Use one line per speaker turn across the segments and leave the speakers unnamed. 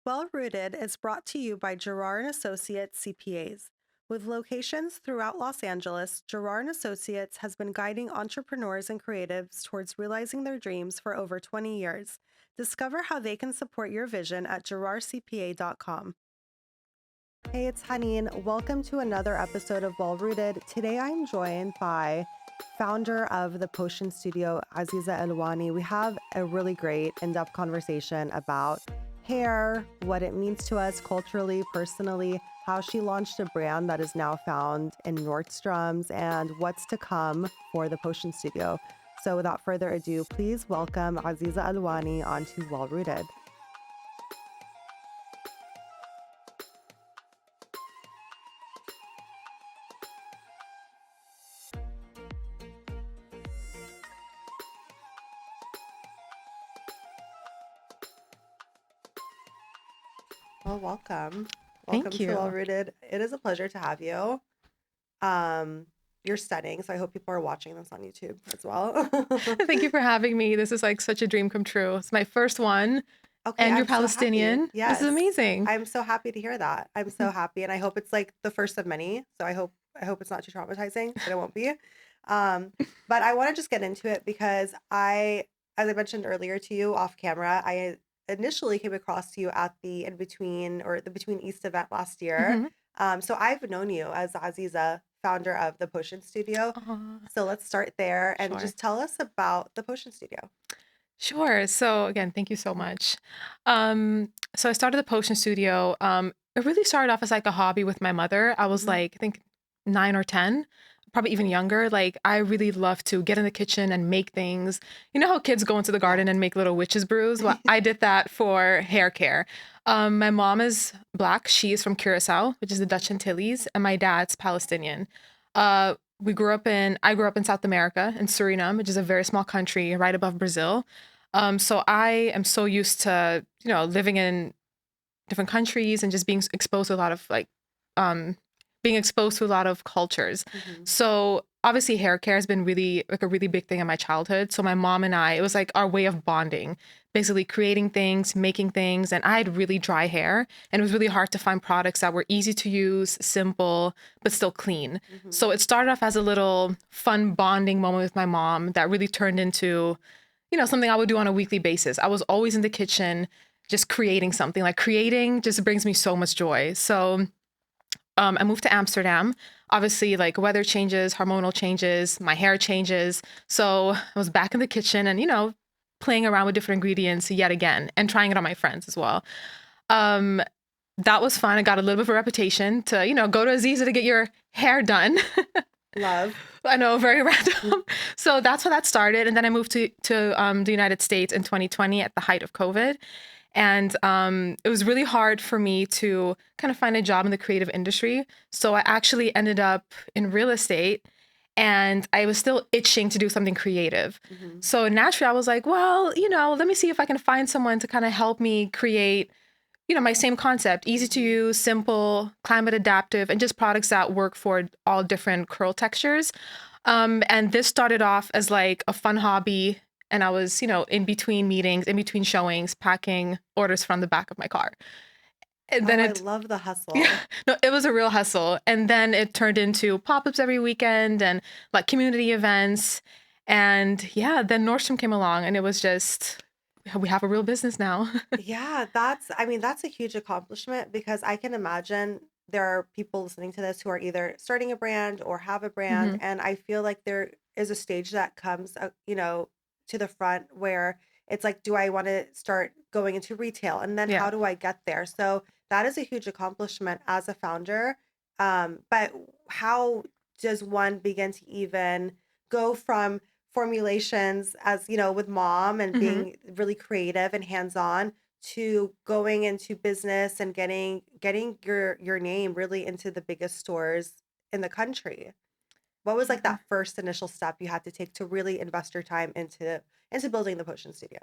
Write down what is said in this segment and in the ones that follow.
Well Rooted is brought to you by Gerard and Associates CPAs. With locations throughout Los Angeles, Gerard and Associates has been guiding entrepreneurs and creatives towards realizing their dreams for over 20 years. Discover how they can support your vision at gerardcpa.com. Hey, it's Haneen. Welcome to another episode of Well Rooted. Today I'm joined by founder of the Potion Studio, Aziza El Wanni. We have a really great in-depth conversation about hair, what it means to us culturally, personally, how she launched a brand that is now found in Nordstrom's, and what's to come for the Potion Studio. So without further ado, please welcome Aziza El Wanni onto Well Rooted. Well, welcome. Welcome
Thank
to Well
you.
Rooted. It is a pleasure to have you. You're stunning, so I hope people are watching this on YouTube as well.
Thank you for having me. This is like such a dream come true. It's my first one,
Okay,
and you're
I'm so happy.
Palestinian. This is
Yes,
amazing.
I'm so happy to hear that. I'm so happy, and I hope it's like the first of many. So I hope it's not too traumatizing, but it won't be. Um, but I want to just get into it because as I mentioned earlier to you off camera, I initially came across you at the In Between or the Between East event last year.
Mhm.
So I've known you as Aziza, founder of the Potion Studio.
Aw,
So let's start there and
sure.
just tell us about the Potion Studio.
Sure. So again, thank you so much. So I started the Potion Studio. It really started off as like a hobby with my mother. I was
Mhm.
like, I think 9 or 10, probably even younger. Like I really love to get in the kitchen and make things. You know how kids go into the
Yeah.
garden and make little witch's brews? Well, I did that for hair care. My mom is Black. She is from Curaçao, which is the Dutch Antilles, and my dad's Palestinian. I grew up in South America, in Suriname, which is a very small country right above Brazil. So I am so used to, living in different countries and just being exposed to a lot of um, being exposed to a lot of cultures.
Mhm.
So obviously hair care has been really like a really big thing in my childhood. So my mom and I, it was like our way of bonding, basically creating things, making things. And I had really dry hair and it was really hard to find products that were easy to use, simple, but still clean.
Mhm.
So it started off as a little fun bonding moment with my mom that really turned into something I would do on a weekly basis. I was always in the kitchen just creating something. Like creating just brings me so much joy. So I moved to Amsterdam. Obviously, like weather changes, hormonal changes, my hair changes. So I was back in the kitchen and, playing around with different ingredients yet again and trying it on my friends as well. Um, that was fun. I got a little bit of a reputation to, go to Aziza to get your hair done.
Love.
I know, very random. So that's how that started. And then I moved to the United States in 2020 at the height of COVID. And it was really hard for me to kind of find a job in the creative industry. So I actually ended up in real estate and I was still itching to do something creative.
Mhm.
So naturally, I was like, well, let me see if I can find someone to kind of help me create my same concept, easy to
Mhm.
use, simple, climate adaptive, and just products that work for all different curl textures. And this started off as like a fun hobby. And I was, in between meetings, in between showings, packing orders from the back of my car. And then
Oh, I
it,
love the
yeah,
hustle.
no, it was a real hustle. And then it turned into pop-ups every weekend and like community events. And yeah, then Nordstrom came along and it was just, we have a real business now.
Yeah, I mean, that's a huge accomplishment because I can imagine there are people listening to this who are either starting a brand or have a brand.
hmm
And I feel like there is a stage that comes, to the front where it's like, do I want to start going into retail? And then how
Yeah.
do I get there? So that is a huge accomplishment as a founder. But how does one begin to even go from formulations as, with mom and
hmm
being really creative and hands-on to going into business and getting your name really into the biggest stores in the country? What was like
Yeah.
that first initial step you had to take to really invest your time into building the Potion Studio?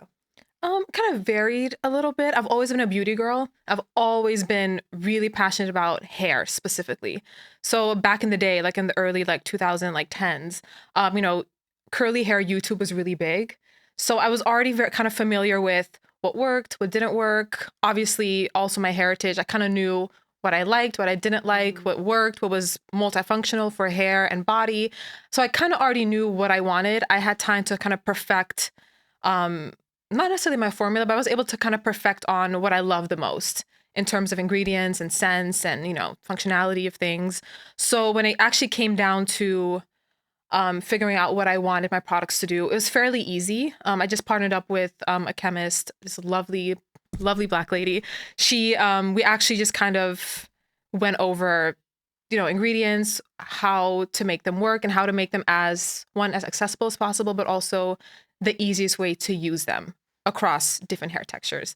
Kind of varied a little bit. I've always been a beauty girl. I've always been really passionate about hair specifically. So back in the day, like in the early like 2000 like tens, curly hair YouTube was really big. So I was already very kind of familiar with what worked, what didn't work. Obviously, also my heritage. I kind of knew what I liked, what I didn't like, what worked, what was multifunctional for hair and body. So I kind of already knew what I wanted. I had time to kind of perfect, not necessarily my formula, but I was able to kind of perfect on what I love the most in terms of ingredients and scents and, functionality of things. So when it actually came down to figuring out what I wanted my products to do, it was fairly easy. I just partnered up with a chemist, this lovely, lovely Black lady. We actually just kind of went over, ingredients, how to make them work and how to make them as accessible as possible, but also the easiest way to use them across different hair textures.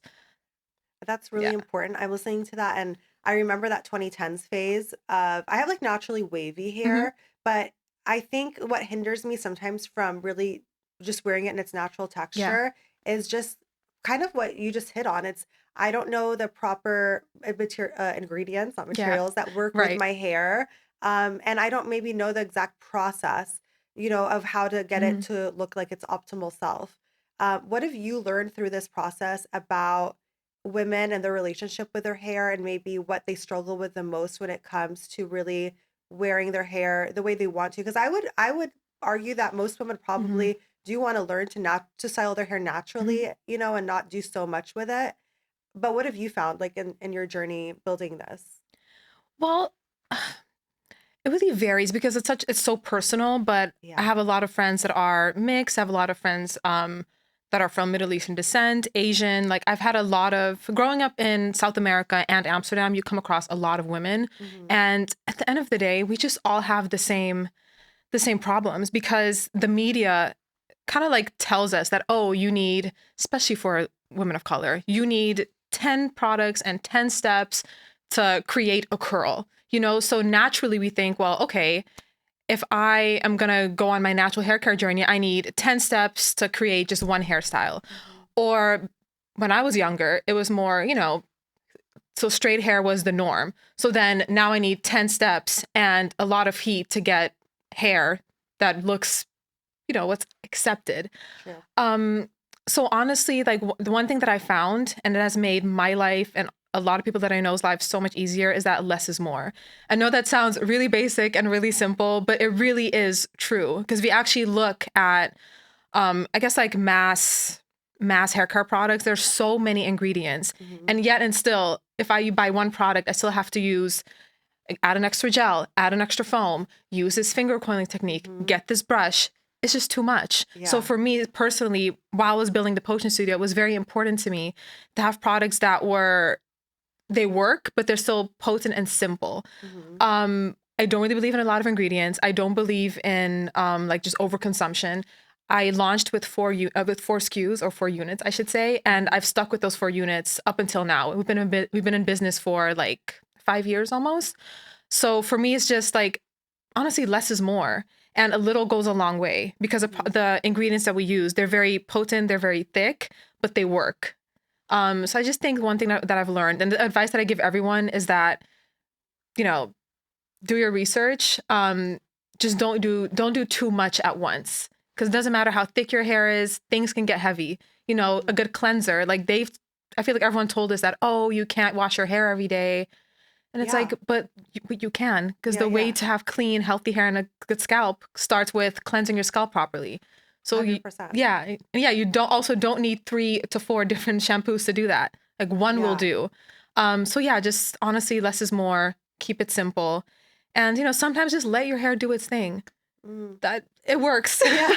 That's really
Yeah.
important. I'm listening to that, and I remember that 2010s phase of I have like naturally wavy
hmm
hair, but I think what hinders me sometimes from really just wearing it in its natural
Yeah.
texture is just kind of what you just hit on. It's I don't know the proper ingredients, not
Yeah.
materials that work with
Right.
my hair, and I don't maybe know the exact process, of how to get it
hmm
to look like its optimal self. What have you learned through this process about women and their relationship with their hair and maybe what they struggle with the most when it comes to really wearing their hair the way they want to? Because I would argue that most women
hmm
probably do want to learn to not to style their hair
hmm
naturally, and not do so much with it. But what have you found like in your journey building this?
Well, it really varies because it's so personal, but I
Yeah.
have a lot of friends that are mixed. I have a lot of friends that are from Middle Eastern descent, Asian. Like I've had a lot of growing up in South America and Amsterdam, you come across a lot of women.
Hmm.
And at the end of the day, we just all have the same problems because the media kind of like tells us that, oh, you need, especially for women of color, you need 10 products and 10 steps to create a curl. So naturally we think, well, okay, if I am going to go on my natural hair care journey, I need 10 steps to create just one hairstyle.
Hmm.
Or when I was younger, it was more, so straight hair was the norm. So then now I need 10 steps and a lot of heat to get hair that looks, what's accepted.
True.
Um, so honestly, like the one thing that I found and it has made my life and a lot of people that I know's life so much easier is that less is more. I know that sounds really basic and really simple, but it really is true because we actually look at, I guess like mass hair care products. There's so many ingredients,
Hmm.
and yet and still, if I buy one product, I still have to use add an extra gel, add an extra foam, use this finger coiling technique,
Hmm.
get this brush. It's just too much. So
Yeah.
for me personally, while I was building the potion studio, it was very important to me to have products that they work, but they're still potent and simple.
Hmm.
I don't really believe in a lot of ingredients. I don't believe in like just overconsumption. I launched with four SKUs or 4 units, I should say, and
Hmm.
I've stuck with those 4 units up until now. We've been in business for like 5 years almost. So for me, it's just like, honestly, less is more. And a little goes a long way because
Hmm.
the ingredients that we use, they're very potent, they're very thick, but they work. So I just think one thing that I've learned and the advice that I give everyone is that, you know, do your research. Just don't do too much at once. Because it doesn't matter how thick your hair is, things can get heavy. A
Hmm.
good cleanser, like I feel like everyone told us that, oh, you can't wash your hair every day. And it's
Yeah.
like, but you can, because
Yeah.
the way
Yeah.
to have clean, healthy hair and a good scalp starts with cleansing your scalp properly. So
100%.
yeah, you don't need 3 to 4 different shampoos to do that. Like one will
Yeah.
do. So yeah, just honestly, less is more. Keep it simple, and sometimes just let your hair do its thing.
Mm.
That it works.
Yeah.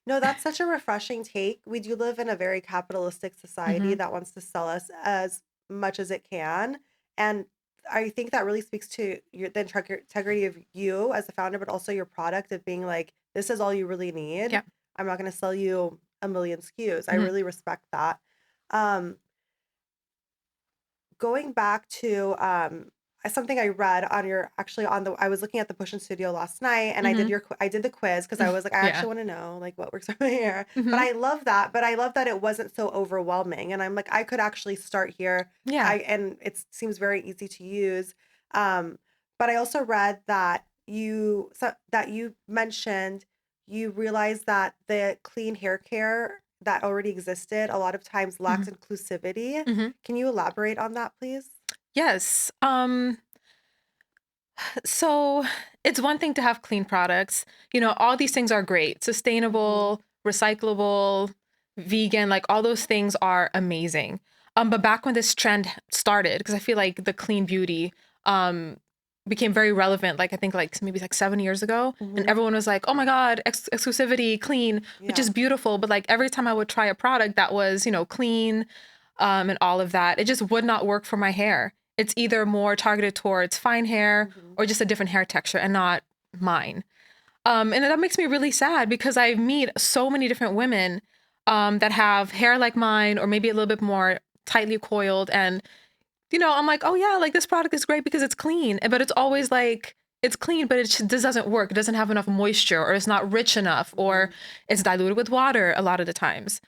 No, that's such a refreshing take. We do live in a very capitalistic society
hmm
that wants to sell us as much as it can. And I think that really speaks to integrity of you as the founder, but also your product of being like, this is all you really need.
Yeah.
I'm not going to sell you a million SKUs. I
hmm
really respect that. Um, Going back to something I read on your actually on the I was looking at the Push in Studio last night and
hmm
I did the quiz because I was like I
Yeah.
actually want to know like what works for my hair.
hmm
But I love that it wasn't so overwhelming and I'm like I could actually start here.
Yeah.
I and it seems very easy to use. Um but I also read that that you mentioned you realized that the clean hair care that already existed a lot of times
Hmm.
lacks inclusivity.
Hmm.
Can you elaborate on that, please?
Yes. So it's one thing to have clean products. All these things are great.
Hmm.
Sustainable, recyclable, vegan, like all those things are amazing. But back when this trend started, because I feel like the clean beauty um became very relevant, like I think like maybe like 7 years ago, and
Hmm.
everyone was like, oh my God, exclusivity, clean, which
Yeah.
is beautiful. But like every time I would try a product that was, clean, and all of that, it just would not work for my hair. It's either more targeted towards fine hair
Hmm.
or just a different hair texture and not mine. And that makes me really sad because I meet so many different women that have hair like mine or maybe a little bit more tightly coiled. And, I'm like, oh yeah, like this product is great because it's clean. But it's always like, it's clean, but this doesn't work. It doesn't have enough moisture or it's not rich enough or
Hmm.
it's diluted with water a lot of the times.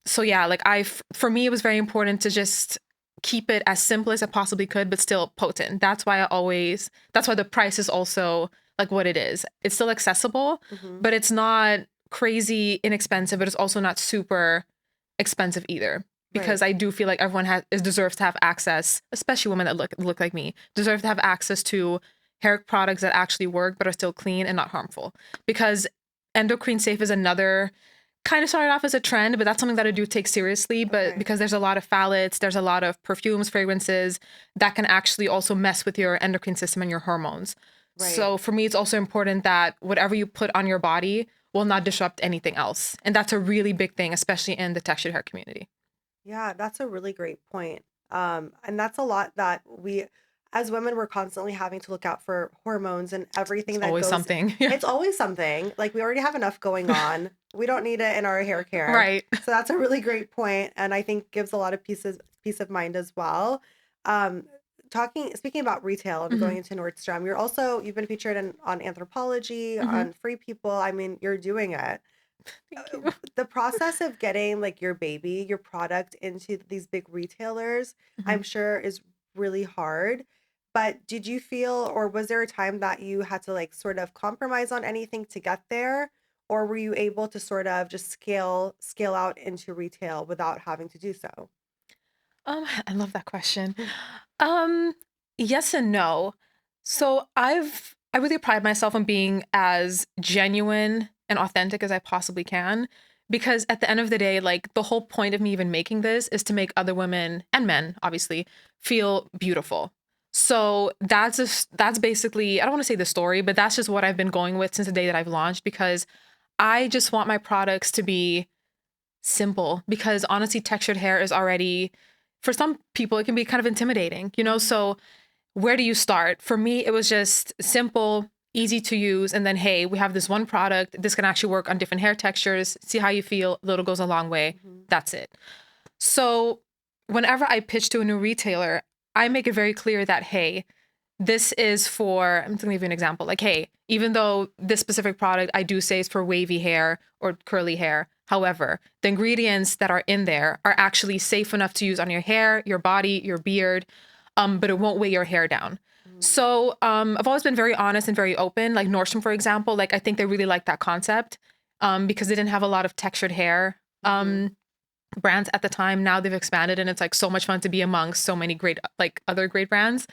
So yeah, like for me, it was very important to just keep it as simple as I possibly could, but still potent. That's why the price is also like what it is. It's still accessible,
Hmm.
but it's not crazy inexpensive, but it's also not super expensive either. Because
Right.
I do feel like everyone deserves to have access, especially women that look like me, deserve to have access to hair products that actually work but are still clean and not harmful. Because endocrine safe is another kind of started off as a trend, but that's something that I do take seriously. But
Okay.
because there's a lot of phthalates, there's a lot of perfumes, fragrances that can actually also mess with your endocrine system and your hormones.
Right.
So for me, it's also important that whatever you put on your body will not disrupt anything else. And that's a really big thing, especially in the textured hair community.
Yeah, that's a really great point. And that's a lot that we, as women, we're constantly having to look out for hormones and
It's
everything that
always
goes.
something. Yeah.
It's always something. Like we already have enough going on. We don't need it in our hair care.
Right.
So that's a really great point, and I think gives a lot of peace of mind as well. Um, speaking about retail and
Hmm.
going into Nordstrom, you've been featured on Anthropology,
Hmm.
on Free People. I mean, you're doing it.
Thank you.
The process of getting like your product into these big retailers,
Hmm.
I'm sure is really hard. But did you feel, or was there a time that you had to like sort of compromise on anything to get there? Or were you able to sort of just scale out into retail without having to do so?
I love that question. Um, yes and no. So I really pride myself on being as genuine and authentic as I possibly can because at the end of the day, like the whole point of me even making this is to make other women and men, obviously, feel beautiful. So that's basically, I don't want to say the story, but that's just what I've been going with since the day that I've launched because I just want my products to be simple because honestly, textured hair is already, for some people, it can be kind of intimidating.
Mhm.
So where do you start? For me, it was just simple, easy to use. And then, hey, we have this one product. This can actually work on different hair textures. See how you feel. Little goes a long way.
Mhm.
That's it. So whenever I pitch to a new retailer, I make it very clear that, hey, this is for, I'm going to give you an example. Like, hey, even though this specific product I do say is for wavy hair or curly hair, however, the ingredients that are in there are actually safe enough to use on your hair, your body, your beard, but it won't weigh your hair down.
Mhm.
So I've always been very honest and very open. Like Nordstrom, for example, like I think they really like that concept because they didn't have a lot of textured hair.
Mhm.
Brands at the time. Now they've expanded and it's like so much fun to be amongst so many great like other great brands.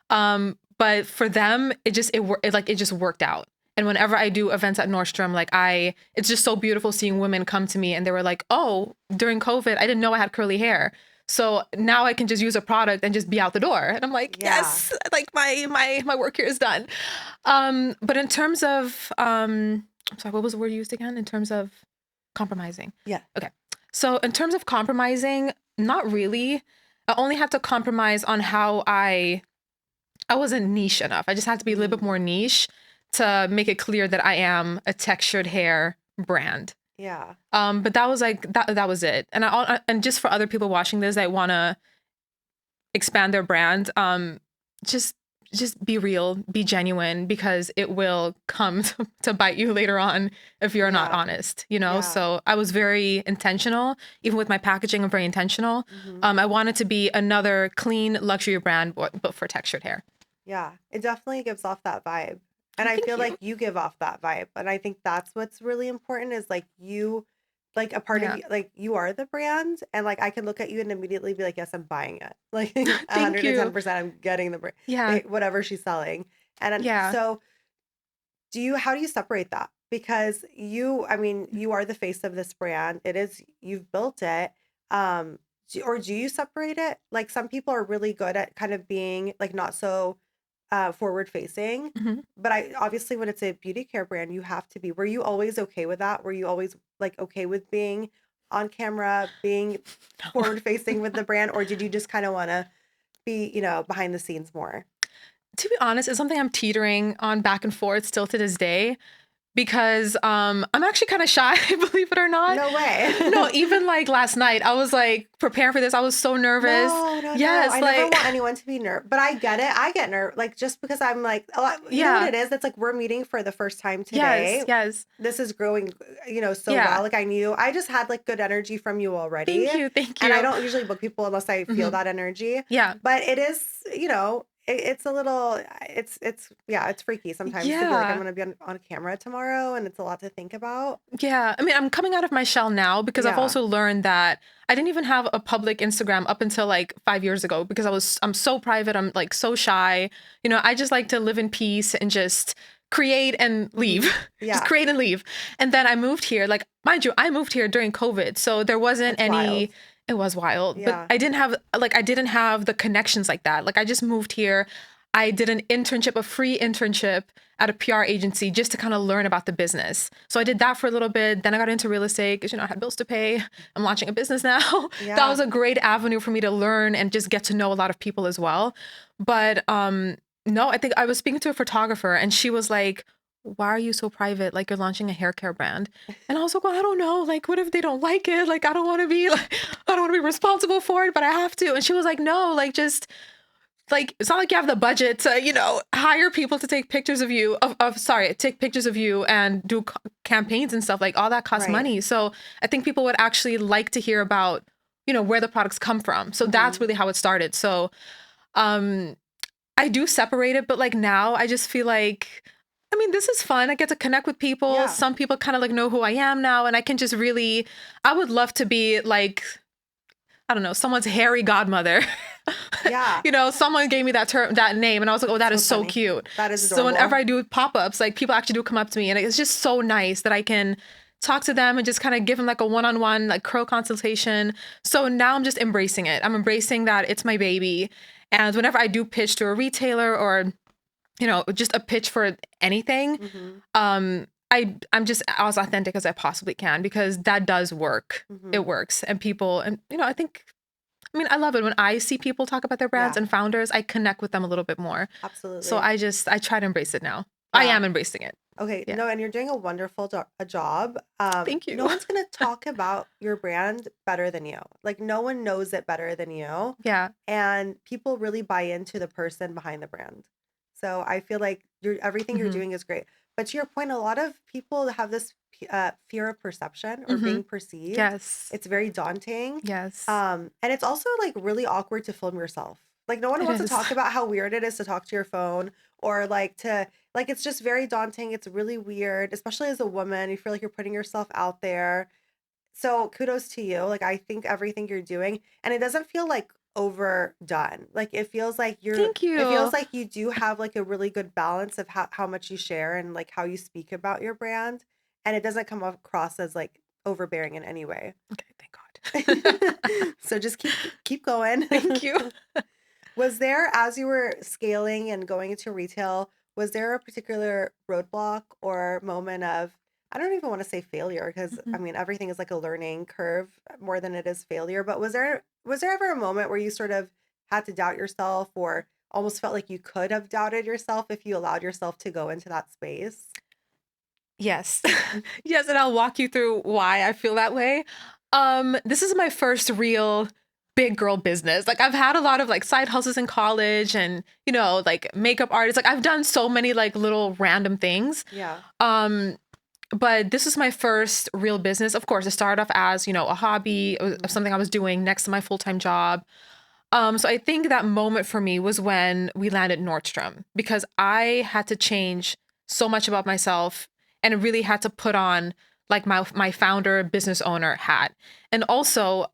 But for them, it just worked out. And whenever I do events at Nordstrom, it's just so beautiful seeing women come to me and they were like, "Oh, during COVID, I didn't know I had curly hair, so now I can just use a product and just be out the door." And I'm like,
Yeah.
"Yes, like my work here is done." But in terms of, I'm sorry, what was the word you used again? In terms of compromising.
Yeah.
Okay, so in terms of compromising, not really. I only had to compromise on how I wasn't niche enough. I just had to be a little bit
Mhm.
more niche to make it clear that I am a textured hair brand.
Yeah.
But that was like that was it. And just for other people watching this that want to expand their brand, just just be real, be genuine because it will come to bite you later on if you're not
Yeah.
honest.
Yeah.
So I was very intentional, even with my packaging. I'm very intentional.
Mhm.
I wanted to be another clean luxury brand, but for textured hair.
Yeah, it definitely gives off that vibe. And
Oh,
I
thank
feel
you.
like you give off that vibe. And I think that's what's really important is like you like a part of
Yeah.
you, like you are the brand, and like I can look at you and immediately be like, yes, I'm buying it. Like
Thank you.
110%, I'm getting the brand,
Yeah.
whatever she's selling. And
Yeah.
so, how do you separate that? Because I mean, you are the face of this brand. You've built it. Or do you separate it? Like some people are really good at kind of being like not so forward facing.
Mhm.
But obviously when it's a beauty care brand, you have to be. Were you always okay with that? Were you always like okay with being on camera, being
No.
forward facing with the brand, or did you just kind of want to be, behind the scenes more?
To be honest, it's something I'm teetering on back and forth still to this day. Because I'm actually kind of shy, believe it or not.
No way.
No, even like last night, I was like preparing for this. I was so nervous.
No, no, no.
Yes,
I never
like
want anyone to be nervous, but I get it. I get nervous, like just because I'm like a lot. You know what
yeah,
it is? That's like we're meeting for the first time
yes,
today.
yes,
This is growing, so
yeah.
well. Like I just had like good energy from you already,
Thank you, thank
and I
you.
don't usually book people unless I feel
Hmm.
that energy.
Yeah,
But it is, it's a little, yeah, it's freaky sometimes to be like I'm
yeah,
gonna be on camera tomorrow, and it's a lot to think about.
yeah. I mean, I'm coming out of my shell now because I've
Yeah.
also learned that I didn't even have a public Instagram up until like 5 years ago because I'm so private. I'm like so shy. I just like to live in peace and just create and leave.
Hmm.
Just
Yeah.
create and leave. And then I moved here. Like, mind you, I moved here during COVID. So there wasn't
That's wild.
any, it was wild, but
Yeah.
I didn't have the connections like that. Like I just moved here. I did an internship, a free internship at a PR agency just to kind of learn about the business. So I did that for a little bit. Then I got into real estate because, I had bills to pay. I'm launching a business now. That
Yeah.
was a great avenue for me to learn and just get to know a lot of people as well. But no, I think I was speaking to a photographer and she was like, why are you so private? Like you're launching a hair care brand. And I was like, well, I don't know. Like, what if they don't like it? Like, I don't want to be like, I don't want to be responsible for it, but I have to. And she was like, no, like just like it's not like you have the budget to hire people to take pictures of you take pictures of you and do campaigns and stuff. Like all that costs
Right.
money. So I think people would actually like to hear about where the products come from. So that's
Hmm.
really how it started. So um I do separate it, but like now I just feel like, I mean, this is fun. I get to connect with people.
Yeah.
Some people kind of like know who I am now, and I can just really, I would love to be like, I don't know, someone's hairy godmother.
Yeah.
Someone gave me that name, and I was like, oh, that
So
is so
funny.
cute.
That is
So whenever
adorable.
I do pop-ups, like people actually do come up to me, and it's just so nice that I can talk to them and just kind of give them like a one-on-one like crow consultation. So now I'm just embracing it. I'm embracing that it's my baby. And whenever I do pitch to a retailer or just a pitch for anything,
Hmm.
I'm just as authentic as I possibly can because that does work.
Hmm.
It works. And people, and I mean, I love it when I see people talk about their brands
Yeah.
and founders, I connect with them a little bit more. So
Absolutely.
I try to embrace it now. I
Yeah.
am embracing it.
Okay.
Yeah.
No, and you're doing a wonderful a job.
Thank
No
you.
one's gonna talk about your brand better than you. Like no one knows it better than you,
Yeah.
and people really buy into the person behind the brand. So I feel like everything you're
Hmm.
doing is great. But to your point, a lot of people have this fear of perception or
Hmm.
being perceived.
Yes.
It's very daunting.
Yes.
And it's also like really awkward to film yourself. Like no one
It
wants to
is.
talk about how weird it is to talk to your phone or it's just very daunting. It's really weird, especially as a woman. You feel like you're putting yourself out there. So kudos to you. Like I think everything you're doing, and it doesn't feel like overdone. Like
Thank
it feels
you.
like you do have like a really good balance of how much you share and like how you speak about your brand. And it doesn't come across as like overbearing in any way.
Okay. Thank God.
So just keep going.
Thank you.
Was there, as you were scaling and going into retail, was there a particular roadblock or moment of, I don't even want to say failure because
Mhm.
I mean everything is like a learning curve more than it is failure, but was there ever a moment where you sort of had to doubt yourself or almost felt like you could have doubted yourself if you allowed yourself to go into that space?
Yes. Yes, and I'll walk you through why I feel that way. This is my first real big girl business. Like I've had a lot of like side hustles in college and, like makeup artists. Like I've done so many like little random things.
Yeah.
Um, but this is my first real business. Of course, it started off as, a hobby,
Mhm.
something I was doing next to my full-time job. So I think that moment for me was when we landed Nordstrom because I had to change so much about myself and really had to put on like my founder, business owner hat. And also,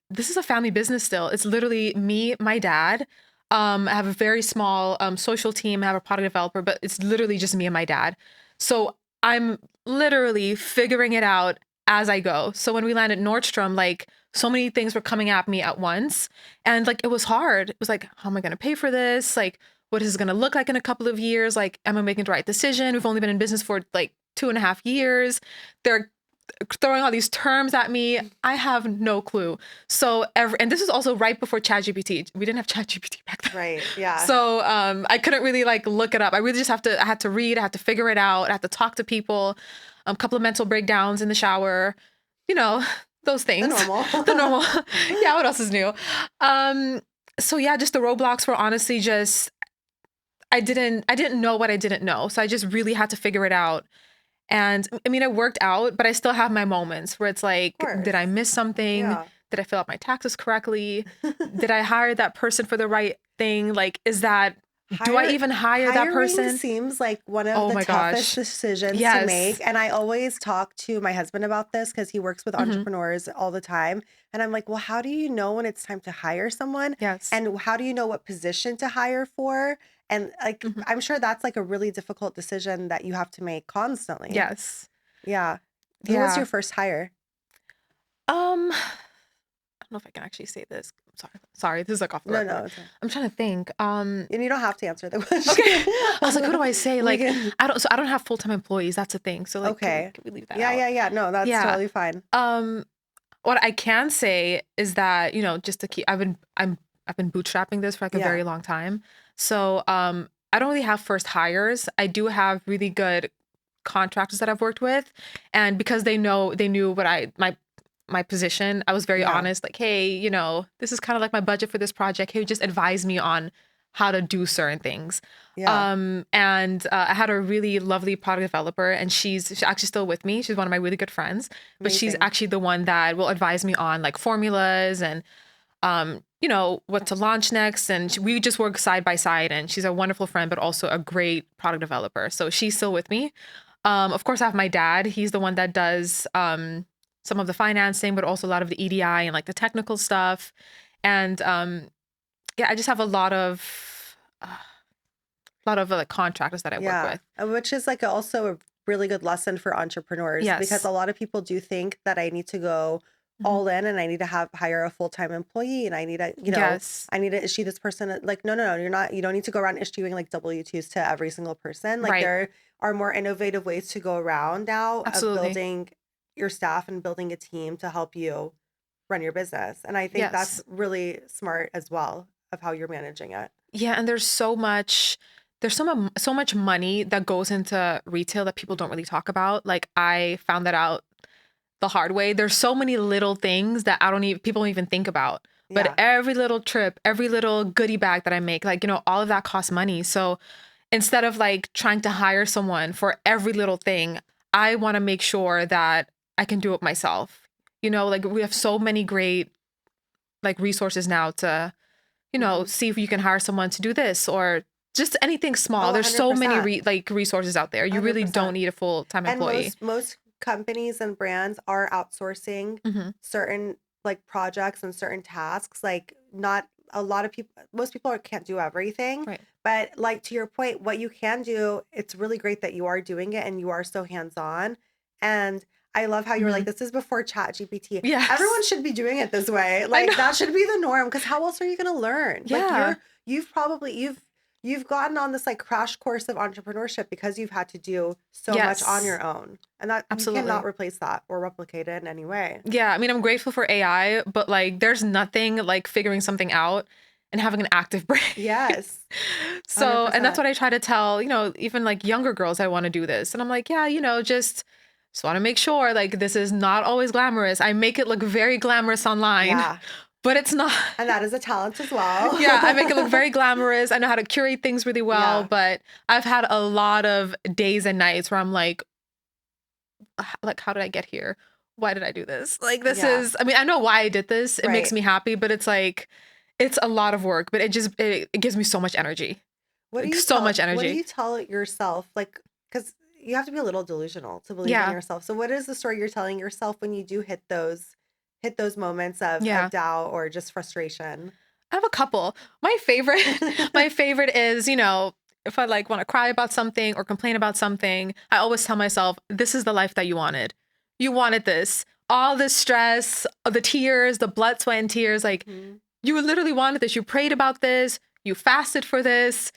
this is a family business still. It's literally me, my dad. I have a very small social team. I have a product developer, but it's literally just me and my dad. So I'm literally figuring it out as I go. So when we landed Nordstrom, like so many things were coming at me at once. And like, it was hard. It was like, how am I going to pay for this? Like, what is it going to look like in a couple of years? Like, am I making the right decision? We've only been in business for like 2.5 years. They're throwing all these terms at me. I have no clue. So and this is also right before ChatGPT. We didn't have ChatGPT back then.
Right. Yeah.
So I couldn't really like look it up. I really just I had to read, I had to figure it out. I had to talk to people, a couple of mental breakdowns in the shower, you know, those things.
The normal.
The normal. Yeah. What else is new? So yeah, just the roadblocks were honestly just, I didn't know what I didn't know. So I just really had to figure it out. And I mean, it worked out, but I still have my moments where it's like, did I miss something?
Yeah.
Did I fill out my taxes correctly? Did I hire that person for the right thing? Like, do I even hire that person?
Hiring seems like one of the toughest decisions to make. And I always talk to my husband about this because he works with entrepreneurs all the time. And I'm like, well, how do you know when it's time to hire someone?
Yes.
And how do you know what position to hire for? And like, I'm sure that's like a really difficult decision that you have to make constantly.
Yes.
Yeah. Who was your first hire?
I don't know if I can actually say this. Sorry. This is like off the record.
No.
I'm trying to think.
And you don't have to answer the question.
Okay. I was like, who do I say? Like, I don't have full-time employees. That's the thing. So like,
okay.
can we leave that out?
Yeah. No, that's totally fine.
What I can say is that, you know, just to keep, I've been bootstrapping this for like a very long time. So I don't really have first hires. I do have really good contractors that I've worked with. And because they knew what my position, I was very honest, like, hey, you know, this is kind of like my budget for this project. Hey, just advise me on how to do certain things. Yeah. And I had a really lovely product developer, and she's actually still with me. She's one of my really good friends, but she's actually the one that will advise me on like formulas and you know, what to launch next. And we just work side by side, and she's a wonderful friend, but also a great product developer. So she's still with me. Of course, I have my dad. He's the one that does some of the financing, but also a lot of the EDI and like the technical stuff. And yeah, I just have a lot of like contractors that I work with.
Which is like also a really good lesson for entrepreneurs. Yes. Because a lot of people do think that I need to go all in and I need to hire a full-time employee and I need to, you know, I need to issue this person. Like, no, you don't need to go around issuing like W-2s to every single person. Like there are more innovative ways to go around now of building your staff and building a team to help you run your business. And I think that's really smart as well of how you're managing it.
Yeah. And there's so much money that goes into retail that people don't really talk about. Like I found that out the hard way. There's so many little things that people don't even think about. But every little trip, every little goodie bag that I make, like, you know, all of that costs money. So instead of like trying to hire someone for every little thing, I want to make sure that I can do it myself. You know, like we have so many great like resources now to, you know, see if you can hire someone to do this or just anything small. There's so many resources out there. You 100%. Really don't need a full-time employee.
And most companies and brands are outsourcing certain like projects and certain tasks. Like not a lot of people, most people can't do everything. Right. But like to your point, what you can do, it's really great that you are doing it and you are so hands-on. And I love how you were like, this is before ChatGPT. Yeah, everyone should be doing it this way. Like that should be the norm because how else are you going to learn? Yeah. Like you've gotten on this like crash course of entrepreneurship because you've had to do so much on your own. And that you cannot replace that or replicate it in any way.
Yeah. I mean, I'm grateful for AI, but like there's nothing like figuring something out and having an active brain.
Yes.
So, 100%. And that's what I try to tell, you know, even like younger girls, I want to do this. And I'm like, yeah, you know, just want to make sure like this is not always glamorous. I make it look very glamorous online, but it's not.
And that is a talent as well.
Yeah, I make it look very glamorous. I know how to curate things really well, but I've had a lot of days and nights where I'm like, how did I get here? Why did I do this? Like this is, I mean, I know why I did this. It makes me happy, but it's like, it's a lot of work, but it gives me so much energy.
What do you
much energy.
What do you tell yourself? Like, because you have to be a little delusional to believe in
Yeah.
yourself. So what is the story you're telling yourself when you do hit those moments of
Yeah.
doubt or just frustration?
I have a couple. My favorite, my favorite is, if I like want to cry about something or complain about something, I always tell myself, this is the life that you wanted. You wanted this. All the stress, the tears, the blood, sweat, and tears. Like,
Mhm.
you literally wanted this. You prayed about this. You fasted for this.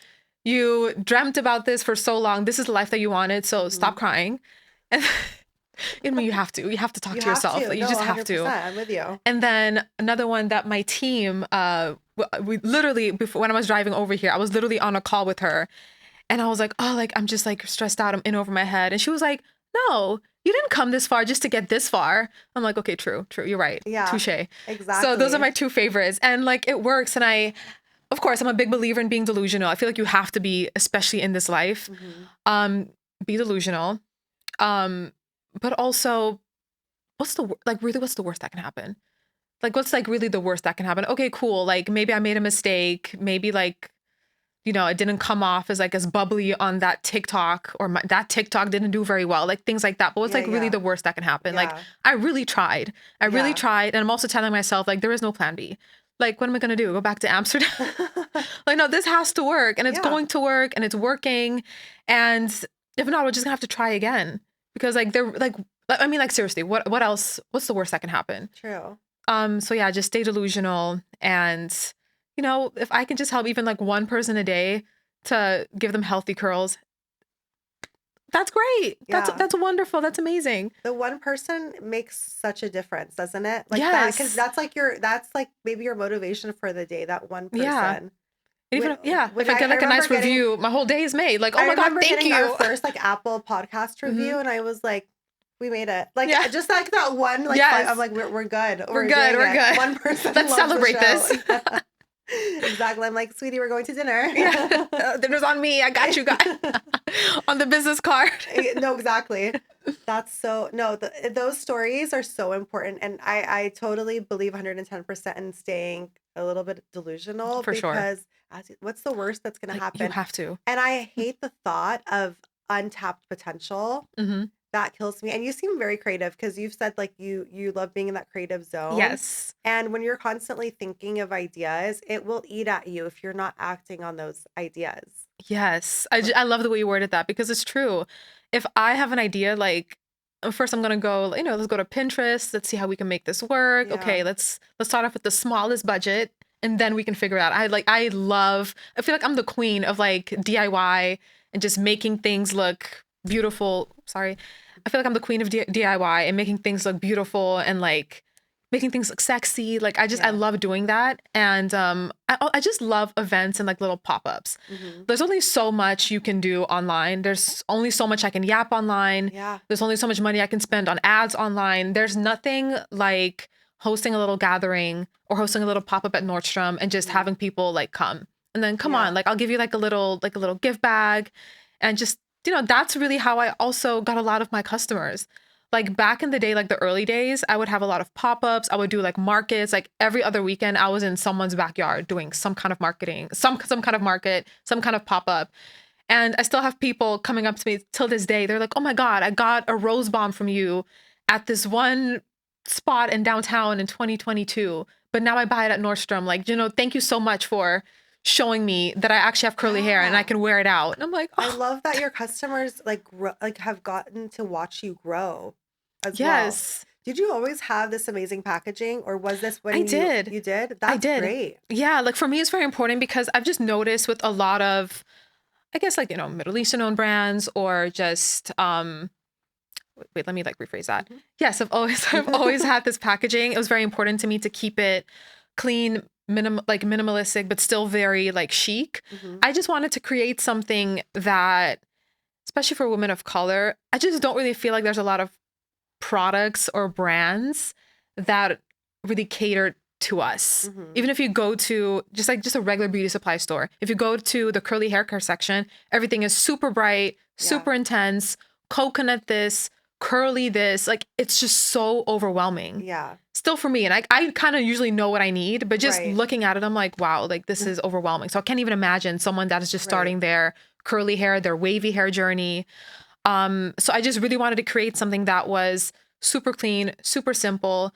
You dreamt about this for so long. This is the life that you wanted. So stop
Mhm.
crying. And you have to. You have to talk
You
to
have
yourself.
to.
Like, you
No,
just have
100%.
to.
I'm with you.
And then another one that my team, we literally, before when I was driving over here, I was literally on a call with her, and I was like, oh, like I'm just like stressed out. I'm in over my head. And she was like, no, you didn't come this far just to get this far. I'm like, okay, true. You're right.
Yeah,
Touche. So those are
exactly.
my two favorites. And like, it works. And of course, I'm a big believer in being delusional. I feel like you have to be, especially in this life,
Mhm.
be delusional. But also, what's the worst that can happen? Like, what's like really the worst that can happen? Okay, cool. Like, maybe I made a mistake. Maybe like, it didn't come off as like as bubbly on that TikTok, or that TikTok didn't do very well, like things like that. But what's
Yeah,
like really
yeah.
the worst that can happen? Like,
Yeah.
I really tried.
Yeah.
And I'm also telling myself like there is no plan B. Like, what am I gonna do? Go back to Amsterdam? Like, no, this has to work, and it's
Yeah.
going to work, and it's working. And if not, we're just gonna have to try again, because like they're like, I mean, like seriously, what else? What's the worst that can happen?
True.
So yeah, just stay delusional. And, if I can just help even like one person a day to give them healthy curls, that's great.
Yeah.
That's wonderful. That's amazing.
The one person makes such a difference, doesn't it? Like that, because
Yes.
that's like maybe your motivation for the day, that one
Yeah.
person.
And even, yeah,
When
if I get like a
remember
nice review, my whole day is made. Like, oh
I
my God,
remember
thank
getting our
you.
first like Apple podcast review,
Mhm.
and I was like, we made it. Like
Yeah.
just like that one, like
Yes.
I'm like, we're good.
We're good.
doing
We're
it.
good.
One person
Let's
loves the
celebrate
show.
this.
Yeah. Exactly. I'm like, sweetie, we're going to dinner.
Yeah. Dinner's on me. I got you guys. On the business card.
No, exactly. That's so no, those stories are so important. And I totally believe 110% in staying a little bit delusional,
For sure.
because what's the worst that's gonna
Like, you
happen?
have to.
And I hate the thought of untapped potential.
Hmm.
That kills me. And you seem very creative, because you've said like you love being in that creative zone.
Yes.
And when you're constantly thinking of ideas, it will eat at you if you're not acting on those ideas.
Yes. I love the way you worded that, because it's true. If I have an idea, like, first I'm going to go, let's go to Pinterest. Let's see how we can make this work.
Yeah.
Okay, let's start off with the smallest budget, and then we can figure it out. I feel like I'm the queen of like DIY and just making things look beautiful. Sorry. I feel like I'm the queen of DIY and making things look beautiful and like making things look sexy. Like, I
Yeah.
love doing that. And I just love events and like little pop-ups.
Mhm.
There's only so much you can do online. There's only so much I can yap online.
Yeah.
There's only so much money I can spend on ads online. There's nothing like hosting a little gathering or hosting a little pop-up at Nordstrom and just
Mhm.
having people like come. And then come
Yeah.
on, like I'll give you like a little gift bag. And just, that's really how I also got a lot of my customers. Like, back in the day, like the early days, I would have a lot of pop-ups. I would do like markets. Like, every other weekend I was in someone's backyard doing some kind of marketing, some kind of market, some kind of pop-up. And I still have people coming up to me till this day. They're like, oh my God, I got a rose bomb from you at this one spot in downtown in 2022. But now I buy it at Nordstrom. Like, thank you so much for showing me that I actually have curly hair and I
Yeah.
can wear it out. And I'm like,
I
oh,
love that your customers like have gotten to watch you grow as well.
yes,
Did you always have this amazing packaging, or was this when
I
you
did.
you did?
I
That's
did.
great.
Yeah. Like, for me, it's very important because I've just noticed with a lot of, I guess, like, Middle Eastern owned brands, or just, wait, let me like rephrase that.
Mhm.
Yes, I've always had this packaging. It was very important to me to keep it clean, minimalistic, but still very like chic.
Mhm.
I just wanted to create something that, especially for women of color, I just don't really feel like there's a lot of products or brands that really cater to us.
Mhm.
Even if you go to just a regular beauty supply store, if you go to the curly hair care section, everything is super bright, super intense, coconut this, curly this. Like, it's just so overwhelming.
Yeah.
Still for me. And I kind of usually know what I need, but just
Right.
looking at it, I'm like, wow, like this is overwhelming. So I can't even imagine someone that is just
Right.
starting their curly hair, their wavy hair journey. So I just really wanted to create something that was super clean, super simple,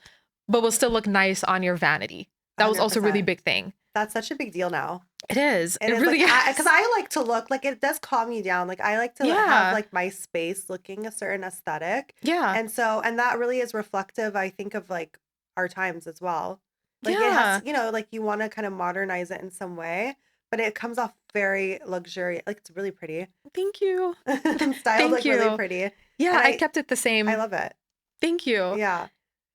but will still look nice on your vanity. That was also a really
100%.
big thing.
That's such a big deal now.
It is.
It
It
is
really
like,
is.
because I like to look like, it does calm you down. Like I like to have
Yeah.
like my space looking a certain aesthetic.
Yeah.
And so, and that really is reflective, I think, of like our times as well. Like it
Yeah.
has, you know, like you want to kind of modernize it in some way, but it comes off very luxurious. Like it's really pretty.
Thank you.
Styled
Thank
like really
you.
pretty.
Yeah,
And
I kept it the same.
I love it.
Thank you.
Yeah.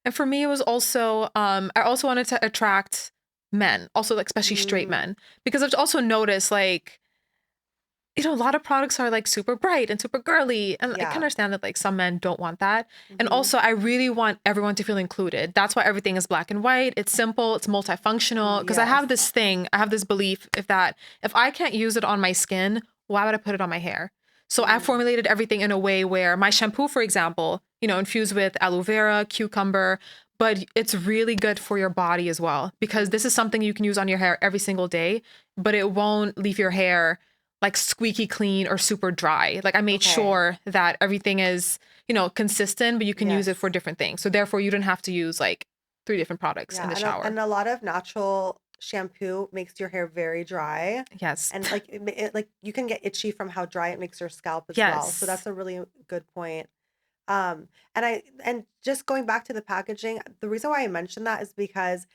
And for me, it was also, I also wanted to attract men, also like especially straight
Mm,
men, because I've also noticed like, you know, a lot of products are like super bright and super girly. And I can
yeah.
understand that like some men don't want that. And
Mhm.
also, I really want everyone to feel included. That's why everything is black and white. It's simple, it's multifunctional. Because I have
Yes.
this thing, I have this belief if I can't use it on my skin, why would I put it on my hair? So I
Mm.
formulated everything in a way where my shampoo, for example, you know, infused with aloe vera, cucumber, but it's really good for your body as well, because this is something you can use on your hair every single day, but it won't leave your hair like squeaky clean or super dry. Like I made
Okay.
sure that everything is, you know, consistent, but you can use it for
Yes.
different things. So therefore you don't have to use like 3 different products in
Yeah.
the
And
shower.
and a lot of natural shampoo makes your hair very dry.
Yes.
And like like you can get itchy from how dry it makes your scalp as well. So
Yes.
that's a really good point. And just going back to the packaging, the reason why I mentioned that is because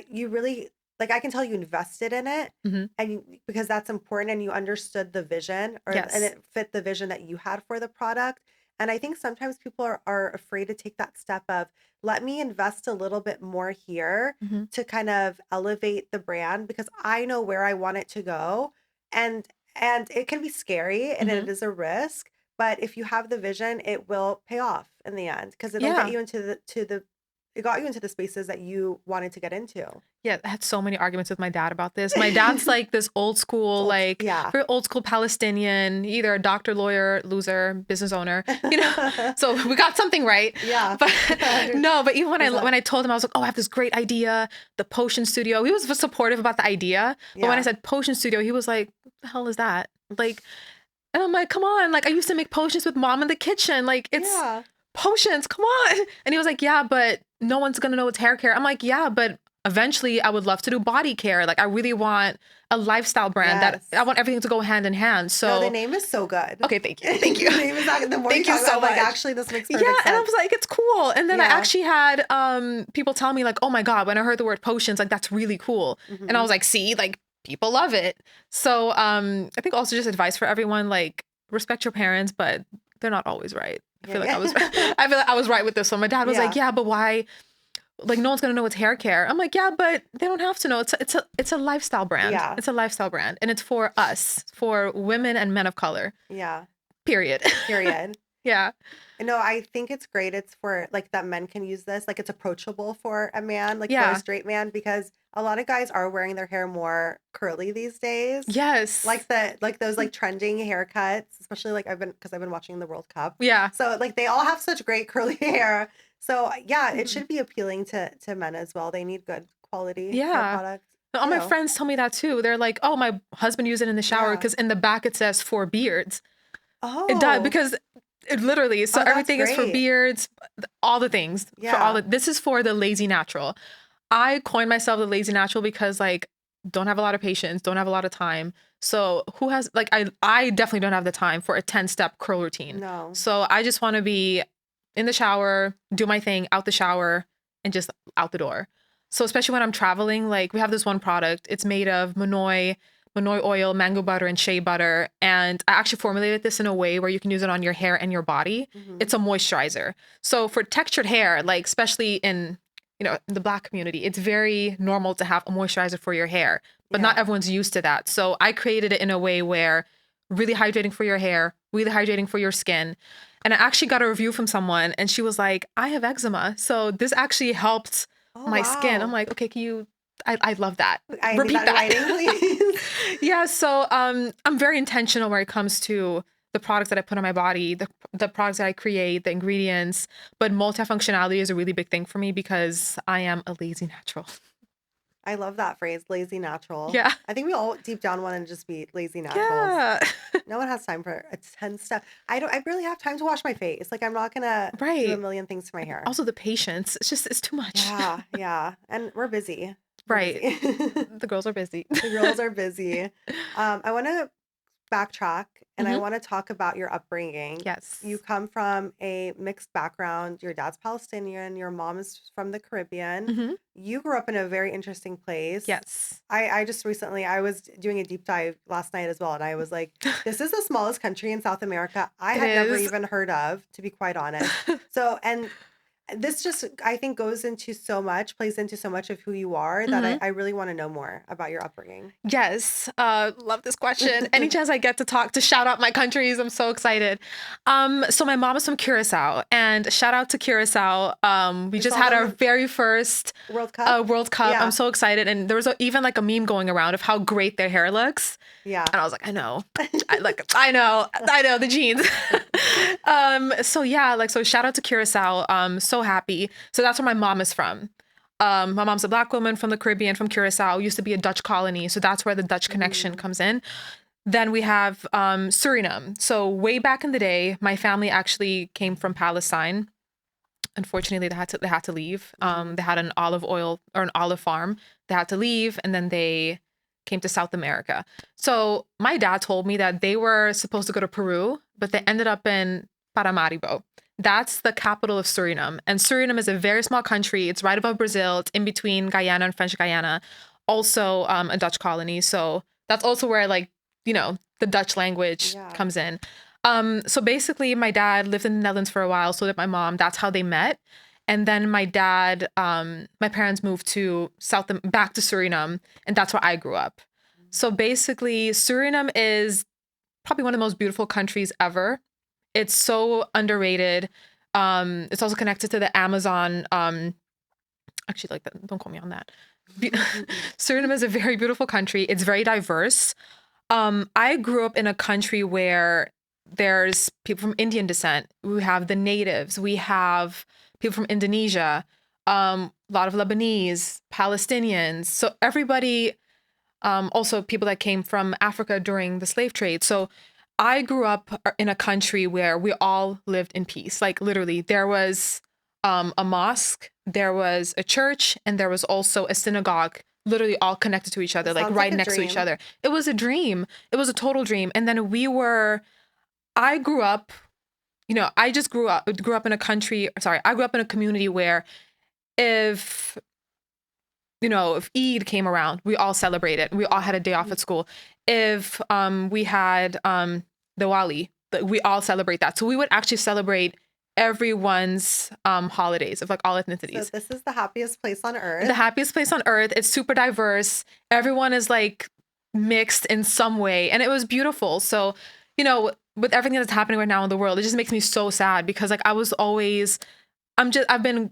you really, like, I can tell you invested in it,
Hmm.
and because that's important, and you understood the vision, and
Yes.
it fit the vision that you had for the product. And I think sometimes people are afraid to take that step of, let me invest a little bit more here
Hmm.
to kind of elevate the brand, because I know where I want it to go. And it can be scary, and
Hmm.
it is a risk, but if you have the vision, it will pay off in the end, because it'll get
Yeah.
you into the it got you into the spaces that you wanted to get into.
Yeah, I had so many arguments with my dad about this. My dad's like this old school, like
Yeah.
very old school Palestinian, either a doctor, lawyer, loser, business owner, you know. So we got something right.
Yeah.
But no, but even when I
100%.
told him, I was like, oh, I have this great idea, the potion studio. He was supportive about the idea. But when I
Yeah.
said potion studio, he was like, what the hell is that? Like, and I'm like, come on, like I used to make potions with mom in the kitchen. Like it's
Yeah.
potions, come on. And he was like, yeah, but no one's gonna know it's hair care. I'm like, yeah, but eventually I would love to do body care. Like I really want a lifestyle brand that I
Yes.
want everything to go hand in hand.
No, the
So
name is so good.
okay, thank you. Thank you.
The name is the more you
Thank you
talk about it,
so
I'm like,
much.
actually, this makes
Yeah,
perfect
and I
sense.
was like, it's cool. And then I
Yeah.
actually had people tell me like, oh my God, when I heard the word potions, like that's really cool. And I
Mhm.
was like, see, like people love it. So I think also just advice for everyone, like respect your parents, but they're not always right. I
Yeah,
feel like
yeah.
I feel like I was right with this one. My dad was like,
Yeah.
yeah, but why? Like no one's gonna know it's hair care. I'm like, yeah, but they don't have to know. It's a lifestyle brand.
Yeah.
It's a lifestyle brand, and it's for us, for women and men of color.
Yeah.
Period.
Period.
Yeah.
No, I think it's great. It's for like that men can use this. Like it's approachable for a man, like for a
Yeah.
straight man, because a lot of guys are wearing their hair more curly these days.
Yes.
Like those like trending haircuts, especially like because I've been watching the World Cup.
Yeah.
So like they all have such great curly hair. So yeah, it
Mhm.
should be appealing to men as well. They need good quality hair
Yeah.
products
All my
too.
friends tell me that too. They're like, oh, my husband used it in the shower
Yeah.
because in the back it says for beards. It does
Oh,
because it literally, so
oh, that's
everything is for
great.
beards, all the things for all
Yeah.
the, this is for the lazy natural. I coined myself the lazy natural because like don't have a lot of patience, don't have a lot of time. So who has like I definitely don't have the time for a 10-step curl routine.
No.
So I just want to be in the shower, do my thing, out the shower, and just out the door. So especially when I'm traveling, like we have this one product. It's made of Manoi oil, mango butter, and shea butter. And I actually formulated this in a way where you can use it on your hair and your body.
Mhm.
It's a moisturizer. So for textured hair, like especially in the Black community, it's very normal to have a moisturizer for your hair, but not
Yeah.
everyone's used to that. So I created it in a way where really hydrating for your hair, really hydrating for your skin. And I actually got a review from someone and she was like, I have eczema. So this actually helped
Oh
my skin. I'm
wow.
like, okay, I love that.
I need
Repeat
that in
that.
writing, please.
Yeah. So I'm very intentional when it comes to the products that I put on my body, the products that I create, the ingredients, but multifunctionality is a really big thing for me because I am a lazy natural.
I love that phrase, lazy natural.
Yeah.
I think we all deep down want to just be lazy naturals.
Yeah.
No one has time for a 10 step. I barely have time to wash my face. Like I'm not gonna do a
Right.
million things to my hair.
Also the patience. It's too much.
Yeah, yeah. And we're busy. We're
Right.
busy.
The girls are busy.
The girls are busy. I want to backtrack and I
Mhm.
want to talk about your upbringing.
Yes.
You come from a mixed background. Your dad's Palestinian, your mom is from the Caribbean.
Mhm.
You grew up in a very interesting place.
Yes.
I just recently, I was doing a deep dive last night as well, and I was like, this is the smallest country in South America I
It
had never
is.
even heard of, to be quite honest. So, and this just, I think, plays into so much of who you are that
Mhm.
I really want to know more about your upbringing.
Yes, love this question. Any chance I get to shout out my countries, I'm so excited. So my mom is from Curacao, and shout out to Curacao. We just
saw
had our
them
very first
World Cup?
World Cup.
Yeah.
I'm so excited, and there was even like a meme going around of how great their hair looks.
Yeah.
And I was like, I know, I know the jeans. So yeah, so shout out to Curacao. So happy. So that's where my mom is from. My mom's a Black woman from the Caribbean, from Curacao. Used to be a Dutch colony, so that's where the Dutch connection comes in. Then we have Suriname. So way back in the day, my family actually came from Palestine. Unfortunately, they had to leave. They had an olive oil or an olive farm. They had to leave, and then they came to South America. So my dad told me that they were supposed to go to Peru, but they ended up in Paramaribo. That's the capital of Suriname. And Suriname is a very small country. It's right above Brazil. It's in between Guyana and French Guyana. Also a Dutch colony. So that's also where the Dutch language comes in. So basically my dad lived in the Netherlands for a while, so did my mom. That's how they met. And then my parents moved back to Suriname, and that's where I grew up. So basically Suriname is probably one of the most beautiful countries ever. It's so underrated. It's also connected to the Amazon. Actually, like that. Don't quote me on that. Suriname is a very beautiful country. It's very diverse. I grew up in a country where there's people from Indian descent. We have the natives. We have people from Indonesia. A lot of Lebanese, Palestinians. So everybody. Also people that came from Africa during the slave trade. So I grew up in a country where we all lived in peace. Like literally, there was a mosque, there was a church, and there was also a synagogue, literally all connected to each other, like right next to each other. It was a dream. It was a total dream. And then I grew up, I just grew up in a country, sorry, I grew up in a community where if Eid came around, we all celebrated. We all had a day off at school. If we had Diwali, we all celebrate that. So we would actually celebrate everyone's holidays of like all ethnicities.
So this is the happiest place on earth.
The happiest place on earth. It's super diverse. Everyone is like mixed in some way, and it was beautiful. So, with everything that's happening right now in the world, it just makes me so sad because like I've been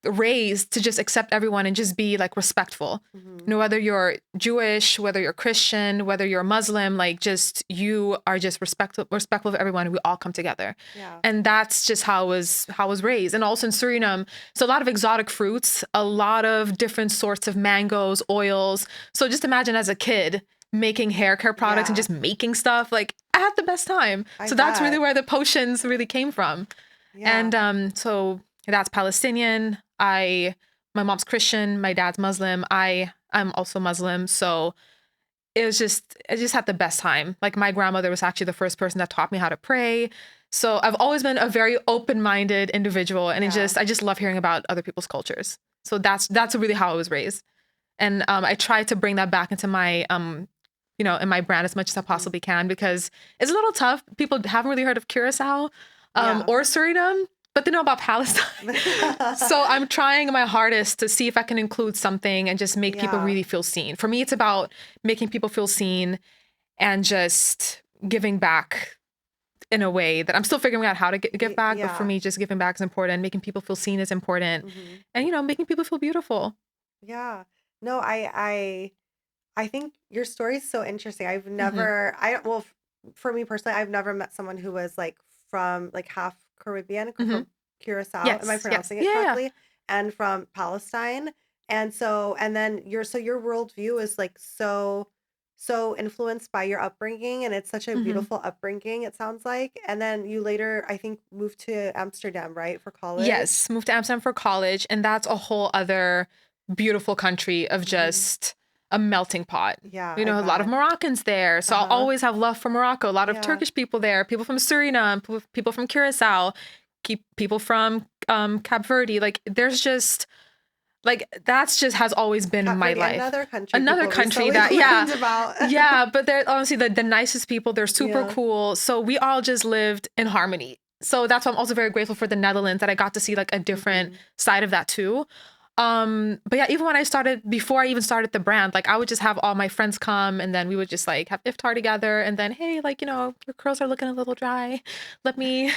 raised to just accept everyone and just be like respectful. Whether you're Jewish, whether you're Christian, whether you're Muslim, like just you are just respectful of everyone. We all come together.
Yeah.
And that's just how I was raised. And also in Suriname, so a lot of exotic fruits, a lot of different sorts of mangoes, oils. So just imagine as a kid making hair care products and just making stuff. Like I had the best time. So that's really where the potions really came from. Yeah. And so that's Palestinian. My mom's Christian, my dad's Muslim. I'm also Muslim. So I just had the best time. Like my grandmother was actually the first person that taught me how to pray. So I've always been a very open-minded individual, and I just love hearing about other people's cultures. So that's really how I was raised. And I try to bring that back into my in my brand as much as I possibly can, because it's a little tough. People haven't really heard of Curaçao or Suriname, but they know about Palestine. So I'm trying my hardest to see if I can include something and just make people really feel seen. For me, it's about making people feel seen and just giving back in a way that I'm still figuring out how to give back. But for me, just giving back is important. Making people feel seen is important. And, making people feel beautiful.
Yeah. No, I think your story is so interesting. I've never, for me personally, I've never met someone who was like from like half Caribbean, from Curacao. Am I pronouncing it correctly? And from Palestine. And then your worldview is like so influenced by your upbringing, and it's such a
Hmm.
beautiful upbringing, it sounds like. And then you later, I think, moved to Amsterdam, right, for college?
Yes, moved to Amsterdam for college, and that's a whole other beautiful country of
Hmm.
just a melting pot.
Yeah,
You
I
know, a lot of
bet.
Moroccans there, so I'll
Uh-huh.
always have love for Morocco. A lot of
Yeah.
Turkish people there, people from Suriname, people from Curacao, people from Cape Verde. Like, there's just like that's just has always been
Cape
my
Verde,
life.
another country
Another
people
country
recently
that, yeah,
learned about.
yeah, but they're honestly the nicest people. They're super
Yeah.
cool. So we all just lived in harmony. So that's why I'm also very grateful for the Netherlands that I got to see like a different
Hmm.
side of that too. But yeah, even when I started, before I even started the brand, like I would just have all my friends come and then we would just like have iftar together and then, hey, like, your curls are looking a little dry. Let me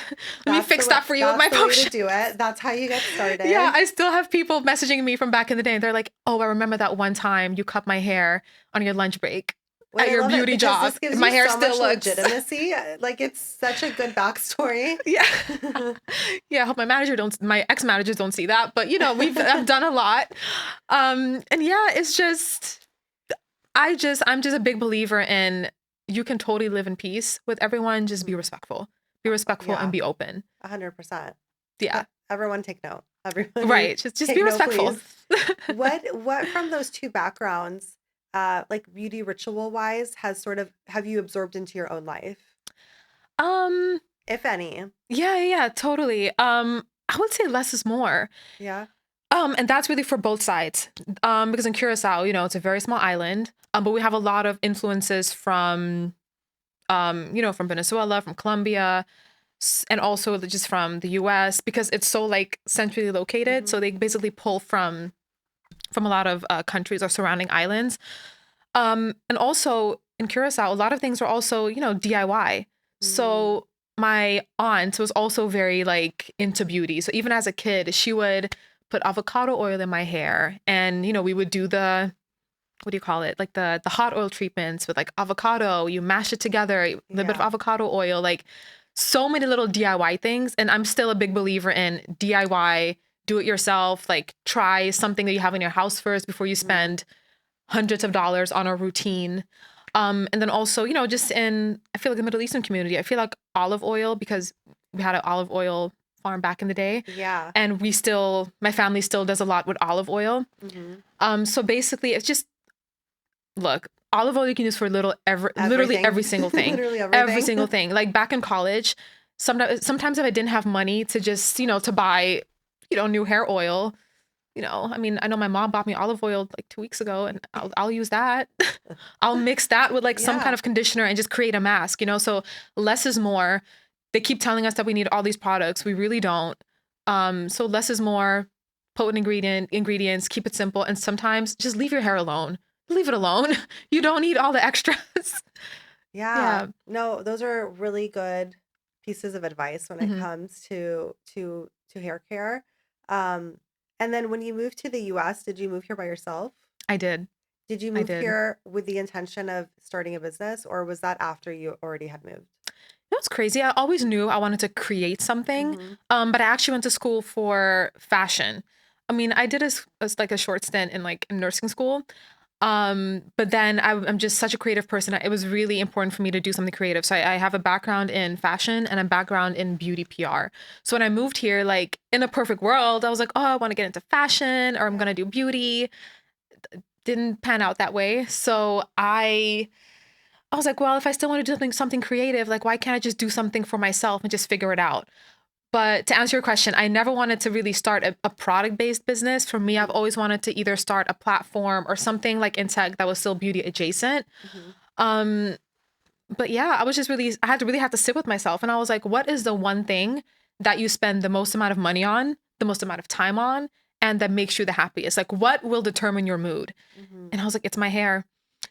let me fix that for you with
That's
my
the way to
potion.
do it. That's how you get
Yeah,
started.
I still have people messaging me from back in the day and they're like, "Oh, I remember that one time you cut my hair on your lunch break
Wait,
at
I
your
love it
beauty
because
job.
this gives
My
you
hair
so
still
much
looks."
legitimacy. Like, it's such a good backstory.
Yeah. Yeah, I hope my ex-managers don't see that, but I've done a lot. And yeah, it's just I'm just a big believer in you can totally live in peace with everyone, just be
Mhm.
respectful. Be respectful and
Yeah,
be open.
100%.
Yeah.
Everyone take note. Everybody
Right. Just be
take note,
respectful.
please. What from those two backgrounds, like beauty ritual wise, have you absorbed into your own life,
um
if any?
yeah, yeah, totally. I would say less is more.
Yeah.
And that's really for both sides. Because in Curacao, it's a very small island. But we have a lot of influences from from Venezuela, from Colombia, and also just from the US because it's so like centrally located.
Hmm.
So they basically pull from a lot of countries or surrounding islands. And also in Curacao, a lot of things are also, DIY.
Mm.
So my aunt was also very like into beauty. So even as a kid, she would put avocado oil in my hair and, we would do the what do you call it? Like the hot oil treatments with like avocado, you mash it together, a little bit of
Yeah.
avocado oil, like so many little DIY things. And I'm still a big believer in DIY, do it yourself, like try something that you have in your house first before you
Hmm.
spend hundreds of dollars on a routine. And then also, just in, I feel like the Middle Eastern community, I feel like olive oil, because we had an olive oil farm back in the day.
Yeah.
And my family still does a lot with olive oil.
Hmm.
So basically, it's just, look, olive oil you can use for literally every
Everything.
single thing,
Literally
every
everything.
single thing. Like back in college, sometimes if I didn't have money to just, to buy, new hair oil, I mean, I know my mom bought me olive oil like 2 weeks ago, and I'll use that. I'll mix that with like some kind
Yeah.
of conditioner and just create a mask. So less is more. They keep telling us that we need all these products. We really don't. So less is more. Potent ingredients. Keep it simple, and sometimes just leave your hair alone. Leave it alone. You don't need all the extras.
Yeah.
Yeah.
No, those are really good pieces of advice when it
Hmm.
comes to hair care. Um, and then when you moved to the US, did you move here by yourself?
I did.
Did you
I
move
did.
here with the intention of starting a business, or was that after you already had moved?
It's crazy. I always knew I wanted to create something,
Hmm.
but I actually went to school for fashion. I mean, I did like a short stint in like nursing school, but then I'm just such a creative person. It was really important for me to do something creative. So I have a background in fashion and a background in beauty PR. So when I moved here, like in a perfect world, I was like, oh, I want to get into fashion or I'm
Yeah.
gonna do beauty. Didn't pan out that way. So I was like, well, if I still want to do something creative, like why can't I just do something for myself and just figure it out? But to answer your question, I never wanted to really start a product-based business. For me, I've
Hmm.
always wanted to either start a platform or something like in tech that was still beauty adjacent.
Hmm.
Um, but yeah, I had to really have to sit with myself and I was like, what is the one thing that you spend the most amount of money on, the most amount of time on, and that makes you the happiest? Like, what will determine your mood?
Hmm.
And I was like, it's my hair.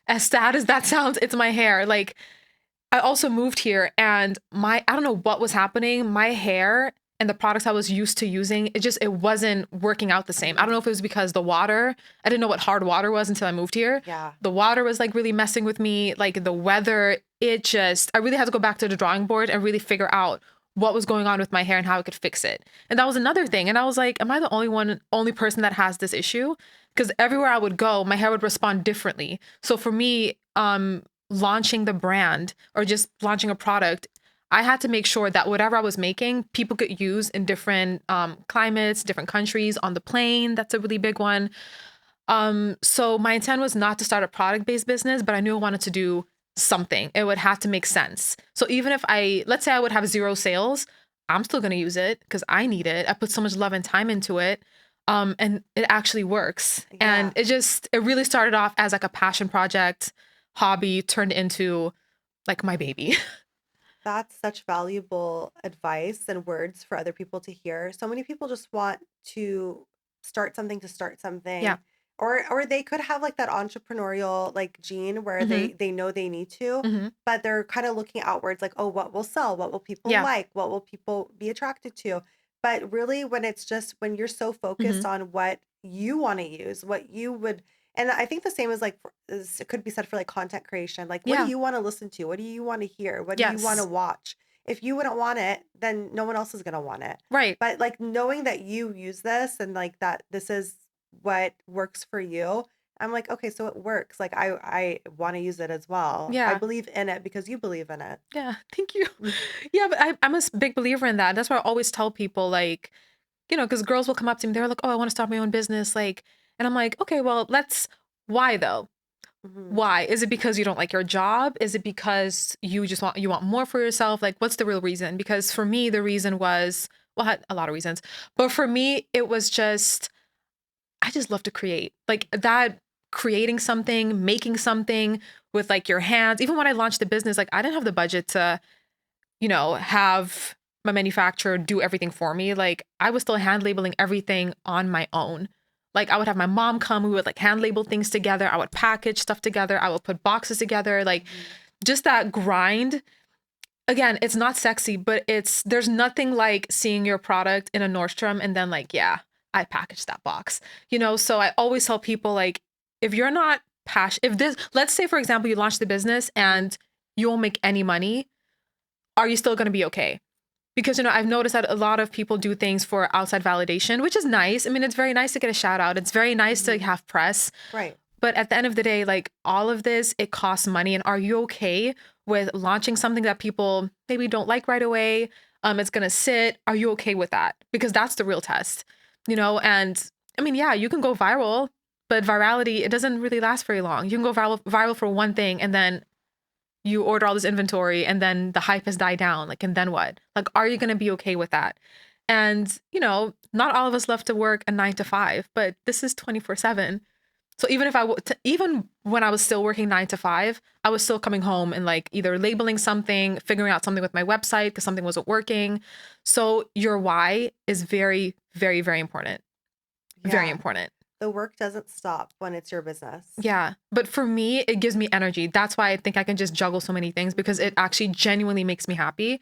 As sad as that sounds, it's my hair. Like, I also moved here and I don't know what was happening. My hair and the products I was used to using, it wasn't working out the same. I don't
Hmm.
know if it was because the water, I didn't know what hard water was until I moved here.
Yeah.
The water was like really messing with me, like the weather, I really had to go back to the drawing board and really figure out what was going on with my hair and how I could fix it. And that was another thing. And I was like, am I the only person that has this issue? because everywhere I would go, my hair would respond differently. So for me, launching the brand or just launching a product, I had to make sure that whatever I was making, people could use in different climates, different countries, on the plane. That's a really big one. So my intent was not to start a product-based business, but I knew I wanted to do something. It would have to make sense. So even if let's say I would have 0 sales, I'm still going to use it because I need it. I put so much love and time into it. And it actually works.
Yeah.
And it really started off as like a passion project, hobby, turned into like my baby.
That's such valuable advice and words for other people to hear. So many people just want to start something to start something.
Yeah.
Or they could have like that entrepreneurial like gene where they know they need to,
Mm-hmm.
but they're kind of looking outwards like, oh, what will sell? What will people
Yeah.
like? What will people be attracted to? But really when you're so focused
Mm-hmm.
on what you want to use, what you would, and I think the same is like it could be said for like content creation. Like, what do
Yeah.
you want to listen to? What do you want to hear? What do you want to
Yes.
watch? If you wouldn't want it, then no one else is gonna want it.
Right.
But like knowing that you use this and like that this is what works for you, I'm like, okay, so it works. Like I want to use it as well. I
Yeah.
believe in it because you believe in it.
Yeah. Thank you. Yeah. But I'm a big believer in that. That's why I always tell people like, because girls will come up to me. They're like, oh, I want to start my own business. Like, and I'm like, okay, well, why though?
Hmm.
Why? Is it because you don't like your job? Is it because you want more for yourself? Like, what's the real reason? Because for me, the reason was, well, I had a lot of reasons, but for me, it was just, I just love to create. Like that, creating something, making something with like your hands. Even when I launched the business, like I didn't have the budget to, have my manufacturer do everything for me. Like I was still hand labeling everything on my own. Like I would have my mom come, we would like hand label things together. I would package stuff together. I would put boxes together. Like just that grind. Again, it's not sexy, but there's nothing like seeing your product in a Nordstrom and then like, yeah, I packaged that box. So I always tell people like, if you're not let's say for example, you launch the business and you won't make any money, are you still going to be okay? Because, I've noticed that a lot of people do things for outside validation, which is nice. I mean, it's very nice to get a shout out. It's very nice to have press.
Right.
But at the end of the day, like all of this, it costs money. And are you okay with launching something that people maybe don't like right away? It's going to sit. Are you okay with that? Because that's the real test, and I mean, yeah, you can go viral, but virality, it doesn't really last very long. You can go viral for one thing and then you order all this inventory and then the hype has died down. Like, and then what? Like, are you going to be okay with that? And, not all of us love to work a 9 to 5, but this is 24/7. So even if even when I was still working 9 to 5, I was still coming home and like either labeling something, figuring out something with my website because something wasn't working. So your why is very, very, very important. Very
Yeah.
important.
The work doesn't stop when it's your business.
Yeah. But for me, it gives me energy. That's why I think I can just juggle so many things because it actually genuinely makes me happy.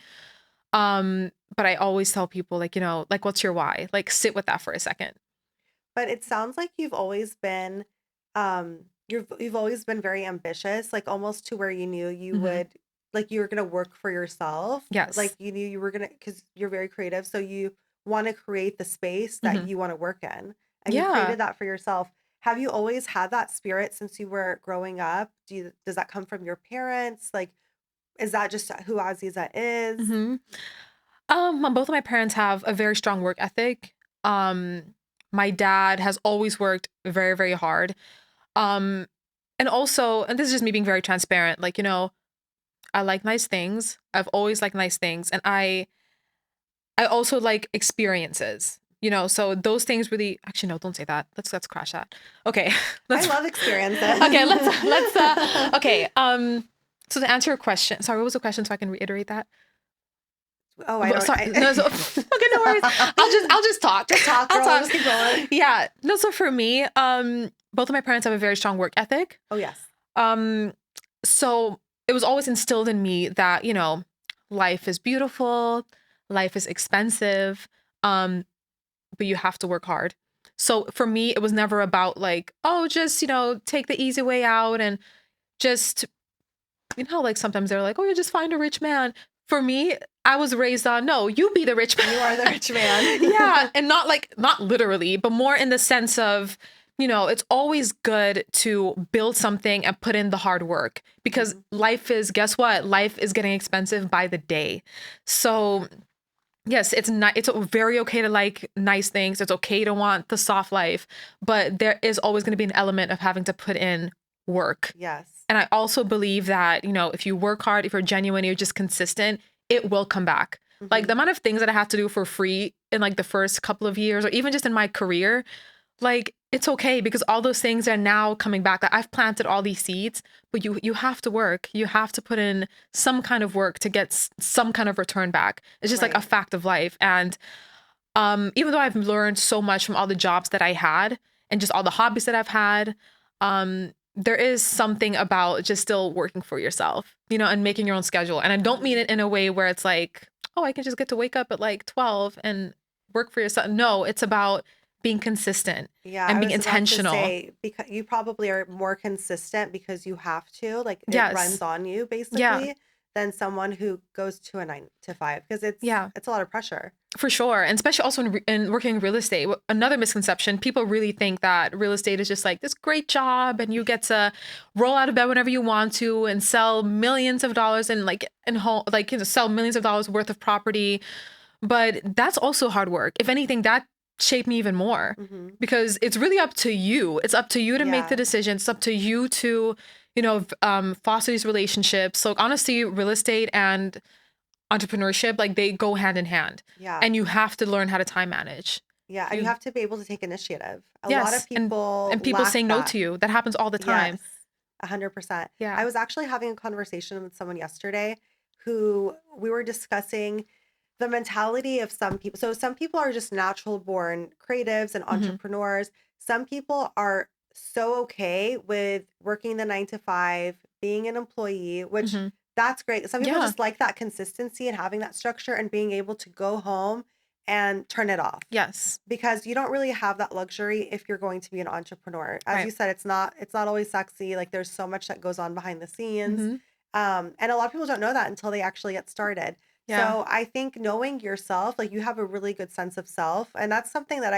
But I always tell people like, like, what's your why? Like sit with that for a second.
But it sounds like you've always been you've always been very ambitious, like almost to where you knew you
Mhm.
would like you were gonna work for yourself.
Yes.
Like you knew you were gonna because you're very creative. So you want to create the space that
Mhm.
you want to work in. And you
Yeah.
created that for yourself. Have you always had that spirit since you were growing up? Does that come from your parents? Like, is that just who Aziza is?
hmm Both of my parents have a very strong work ethic. My dad has always worked very, very hard. Um, and also, and this is just me being very transparent, like, I like nice things. I've always liked nice things. And I also like experiences, so those things really, actually, no, don't say that. Let's crash that. Okay.
I love experiences.
Okay, okay. So to answer your question, sorry, what was the question so I can reiterate that?
Oh, I don't.
Sorry. No, okay, no worries. I'll just talk.
Just talk,
I'll
girl.
talk.
Just keep going.
Yeah. No, so for me, both of my parents have a very strong work ethic.
Oh, yes.
So it was always instilled in me that, life is beautiful, life is expensive, but you have to work hard. So for me, it was never about like, oh, just, take the easy way out and just, like sometimes they're like, oh, you just find a rich man. For me, I was raised on, no, you be the rich man.
You are the rich man.
Yeah. And not literally, but more in the sense of it's always good to build something and put in the hard work, because guess what? Life is getting expensive by the day. So yes, it's not, it's very okay to like nice things. It's okay to want the soft life, but there is always going to be an element of having to put in work.
Yes.
And I also believe that, if you work hard, if you're genuine, you're just consistent, it will come back. Like the amount of things that I had to do for free in like the first couple of years, or even just in my career, like it's okay, because all those things are now coming back. Like I've planted all these seeds, but you have to work. You have to put in some kind of work to get some kind of return back. It's just like a fact of life. And even though I've learned so much from all the jobs that I had and just all the hobbies that I've had, there is something about just still working for yourself, and making your own schedule. And I don't mean it in a way where it's like, oh, I can just get to wake up at like 12 and work for yourself. No, it's about being consistent and being intentional.
Because you probably are more consistent because you have to, like it
Yes.
runs on you basically, than someone who goes to a 9 to 5, because it's a lot of pressure.
For sure. And especially also in working in real estate. Another misconception, people really think that real estate is just like this great job and you get to roll out of bed whenever you want to and sell millions of dollars and sell millions of dollars worth of property. But that's also hard work. If anything, that shaped me even more, because it's really up to you. It's up to you to make the decisions. It's up to you to, foster these relationships. So honestly, real estate and entrepreneurship, like they go hand in hand.
Yeah.
And you have to learn how to time manage.
Yeah. And you have to be able to take initiative. A lot of people
and people
lack
saying no
that.
to you. That happens all the time.
Yes, 100%.
Yeah.
I was actually having a conversation with someone yesterday who we were discussing the mentality of some people. So some people are just natural born creatives and entrepreneurs. Some people are so okay with working the 9 to 5, being an employee, which that's great. Some people just like that consistency and having that structure and being able to go home and turn it off.
Yes.
Because you don't really have that luxury if you're going to be an entrepreneur. As you said, it's not always sexy. Like there's so much that goes on behind the scenes. And a lot of people don't know that until they actually get started.
Yeah.
So I think knowing yourself, like you have a really good sense of self. And that's something that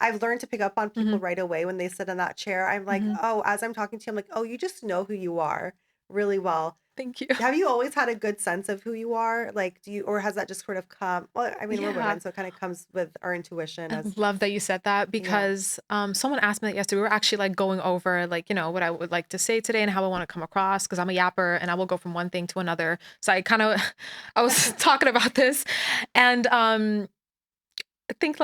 I've learned to pick up on people right away when they sit in that chair. I'm like, oh, as I'm talking to you, I'm like, oh, you just know who you are really well.
Thank you.
Have you always had a good sense of who you are? Like, or has that just sort of come? Well, I mean, we're women, so it kind of comes with our intuition.
I love that you said that, because someone asked me that yesterday. We were actually like going over like, what I would like to say today and how I want to come across, because I'm a yapper and I will go from one thing to another. So I was talking about this, and I think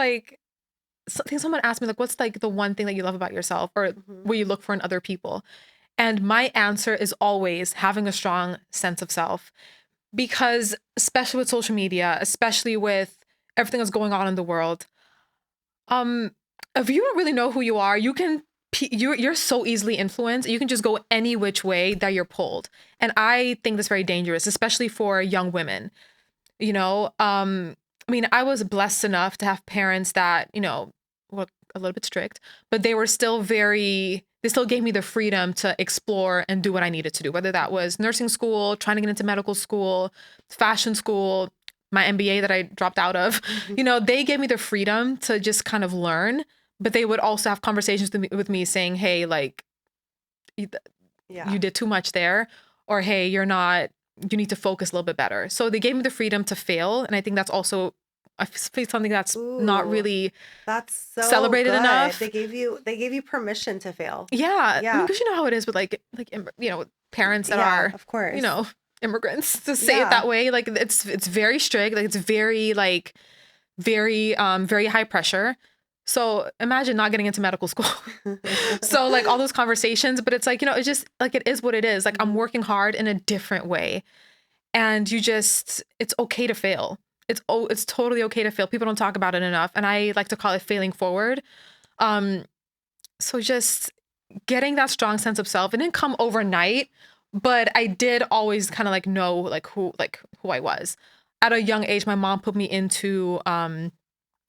someone asked me like, what's like the one thing that you love about yourself, or what you look for in other people? And my answer is always having a strong sense of self, because especially with social media, especially with everything that's going on in the world, if you don't really know who you are, you're so easily influenced. You can just go any which way that you're pulled. And I think that's very dangerous, especially for young women. I mean, I was blessed enough to have parents that, were a little bit strict, but they were still they still gave me the freedom to explore and do what I needed to do, whether that was nursing school, trying to get into medical school, fashion school, my MBA that I dropped out of. They gave me the freedom to just kind of learn, but they would also have conversations with me saying, hey, like, you did too much there, or hey, you need to focus a little bit better. So they gave me the freedom to fail. And I think that's also something that's not really celebrated enough.
They gave you permission to fail.
Yeah. Because you know how it is with like parents that are,
of course,
immigrants, to say it that way. Like it's very strict. Like it's very very high pressure. So imagine not getting into medical school. So like all those conversations, but it's like, it's just like, it is what it is. Like I'm working hard in a different way, and it's okay to fail. It's totally okay to fail. People don't talk about it enough. And I like to call it failing forward. So just getting that strong sense of self, it didn't come overnight, but I did always kind of like know who I was. At a young age, my mom put me into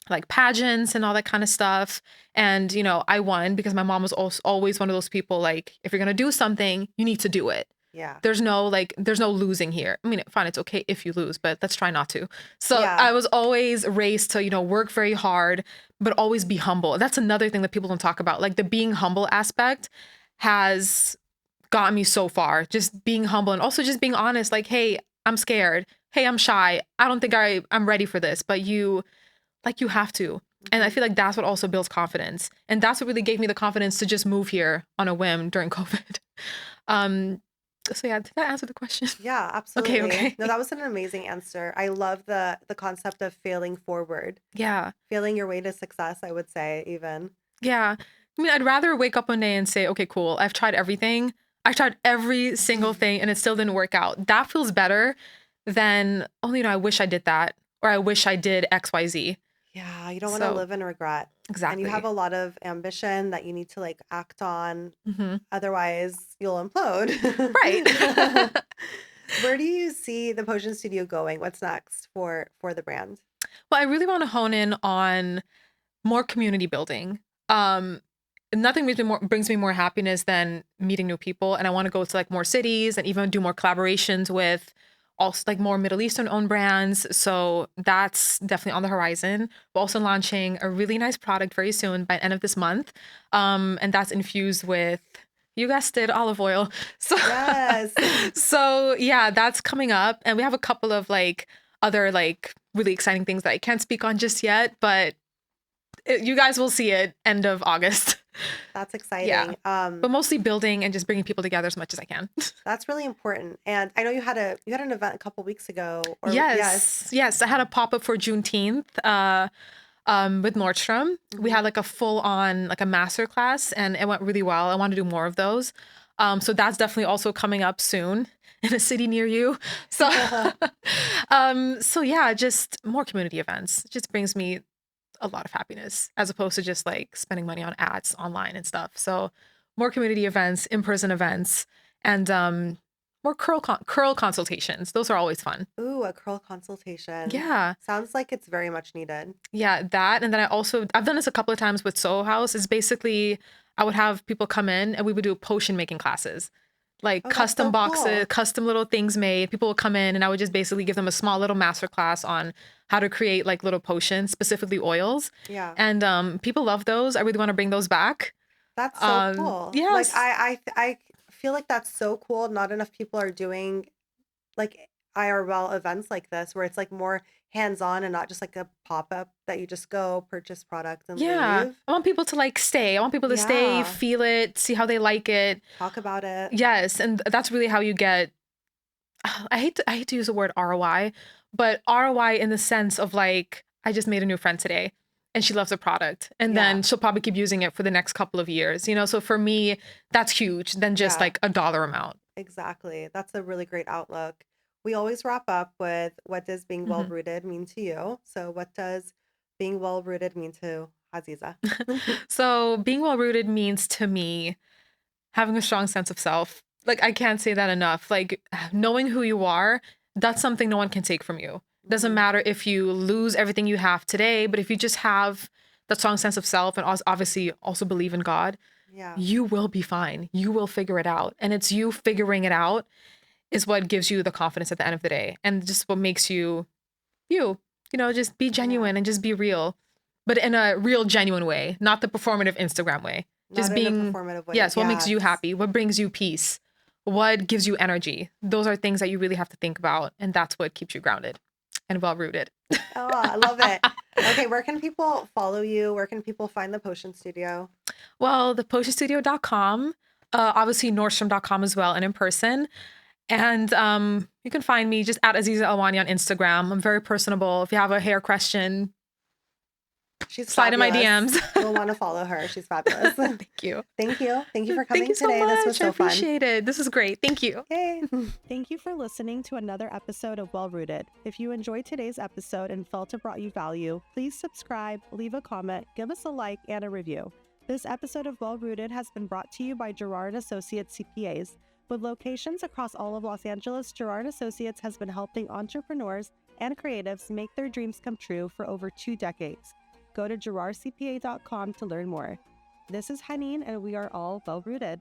like pageants and all that kind of stuff. And, I won because my mom was always one of those people, like, if you're going to do something, you need to do it.
Yeah.
There's no losing here. I mean, fine, it's okay if you lose, but let's try not to. So
Yeah.
I was always raised to, work very hard, but always be humble. That's another thing that people don't talk about. Like the being humble aspect has gotten me so far. Just being humble and also just being honest. Like, hey, I'm scared. Hey, I'm shy. I don't think I'm ready for this, but you have to. And I feel like that's what also builds confidence. And that's what really gave me the confidence to just move here on a whim during COVID. So yeah, did that answer the question?
Yeah, absolutely.
Okay.
No, that was an amazing answer. I love the concept of failing forward,
Yeah.
failing your way to success, I would say even.
Yeah. I mean, I'd rather wake up one day and say, okay, cool. I've tried everything. I tried every single thing and it still didn't work out. That feels better than, oh, I wish I did that. Or I wish I did XYZ.
Yeah, you don't want to
So
live in regret. And
exactly.
you have a lot of ambition that you need to like act on.
Mm-hmm.
Otherwise, you'll implode.
Right.
Where do you see the Potion Studio going? What's next for the brand?
Well, I really want to hone in on more community building. Nothing brings me more happiness than meeting new people. And I want to go to like more cities and even do more collaborations with also like more Middle Eastern owned brands. So that's definitely on the horizon. We're also launching a really nice product very soon by the end of this month. And that's infused with, you guessed it, olive oil. So,
Yes.
so yeah, that's coming up. And we have a couple of like other like really exciting things that I can't speak on just yet, but you guys will see it end of August.
That's exciting.
Yeah. But mostly building and just bringing people together as much as I can.
That's really important. And I know you had an event a couple weeks ago.
Yes. I had a pop-up for Juneteenth with Nordstrom.
Mm-hmm.
We had like a full-on like a master class and it went really well. I want to do more of those. So that's definitely also coming up soon in a city near you. So so yeah, just more community events. It just brings me a lot of happiness as opposed to just like spending money on ads online and stuff. So more community events, in-person events, and more curl consultations. Those are always fun.
Ooh, a curl consultation.
Yeah.
Sounds like it's very much needed.
Yeah, that. And then I've done this a couple of times with Soho House. Is basically I would have people come in and we would do potion making classes. Like custom boxes,
cool.
custom little things made. People would come in and I would just basically give them a small little master class on how to create like little potions, specifically oils.
Yeah.
And people love those. I really want to bring those back.
That's so cool.
Yes.
Like I feel like that's so cool. Not enough people are doing like IRL events like this where it's like more hands-on and not just like a pop-up that you just go purchase product and leave.
I want people to like stay. I want people to stay, feel it, see how they like it.
Talk about it.
Yes. And that's really how you get, I hate to use the word ROI, but ROI in the sense of like, I just made a new friend today and she loves the product and then she'll probably keep using it for the next couple of years, So for me, that's huge than just like a dollar amount.
Exactly. That's a really great outlook. We always wrap up with what does being well-rooted mean to you? So what does being well-rooted mean to Aziza?
So being well-rooted means to me having a strong sense of self. Like I can't say that enough. Like knowing who you are, that's something no one can take from you. Doesn't matter if you lose everything you have today, but if you just have that strong sense of self and obviously also believe in God, you will be fine. You will figure it out. And it's you figuring it out is what gives you the confidence at the end of the day. And just what makes you, just be genuine and just be real, but in a real, genuine way, not the performative Instagram way. Just being, yes, what makes you happy? What brings you peace? What gives you energy? Those are things that you really have to think about. And that's what keeps you grounded and well-rooted.
Oh, I love it. Okay, where can people follow you? Where can people find the Potion Studio?
Well, thepotionstudio.com, obviously Nordstrom.com as well and in person. And you can find me just at Aziza El Wanni on Instagram. I'm very personable. If you have a hair question,
she's
slide in my DMs.
You'll want to follow her. She's fabulous.
Thank you.
Thank you. Thank you for coming
today.
So much. This was so fun. I
appreciate it. This is great. Thank you.
Yay.
Thank you for listening to another episode of Well Rooted. If you enjoyed today's episode and felt it brought you value, please subscribe, leave a comment, give us a like, and a review. This episode of Well Rooted has been brought to you by Girard & Associates CPAs. With locations across all of Los Angeles, Girard & Associates has been helping entrepreneurs and creatives make their dreams come true for over 2 decades. Go to girardcpa.com to learn more. This is Haneen, and we are all well rooted.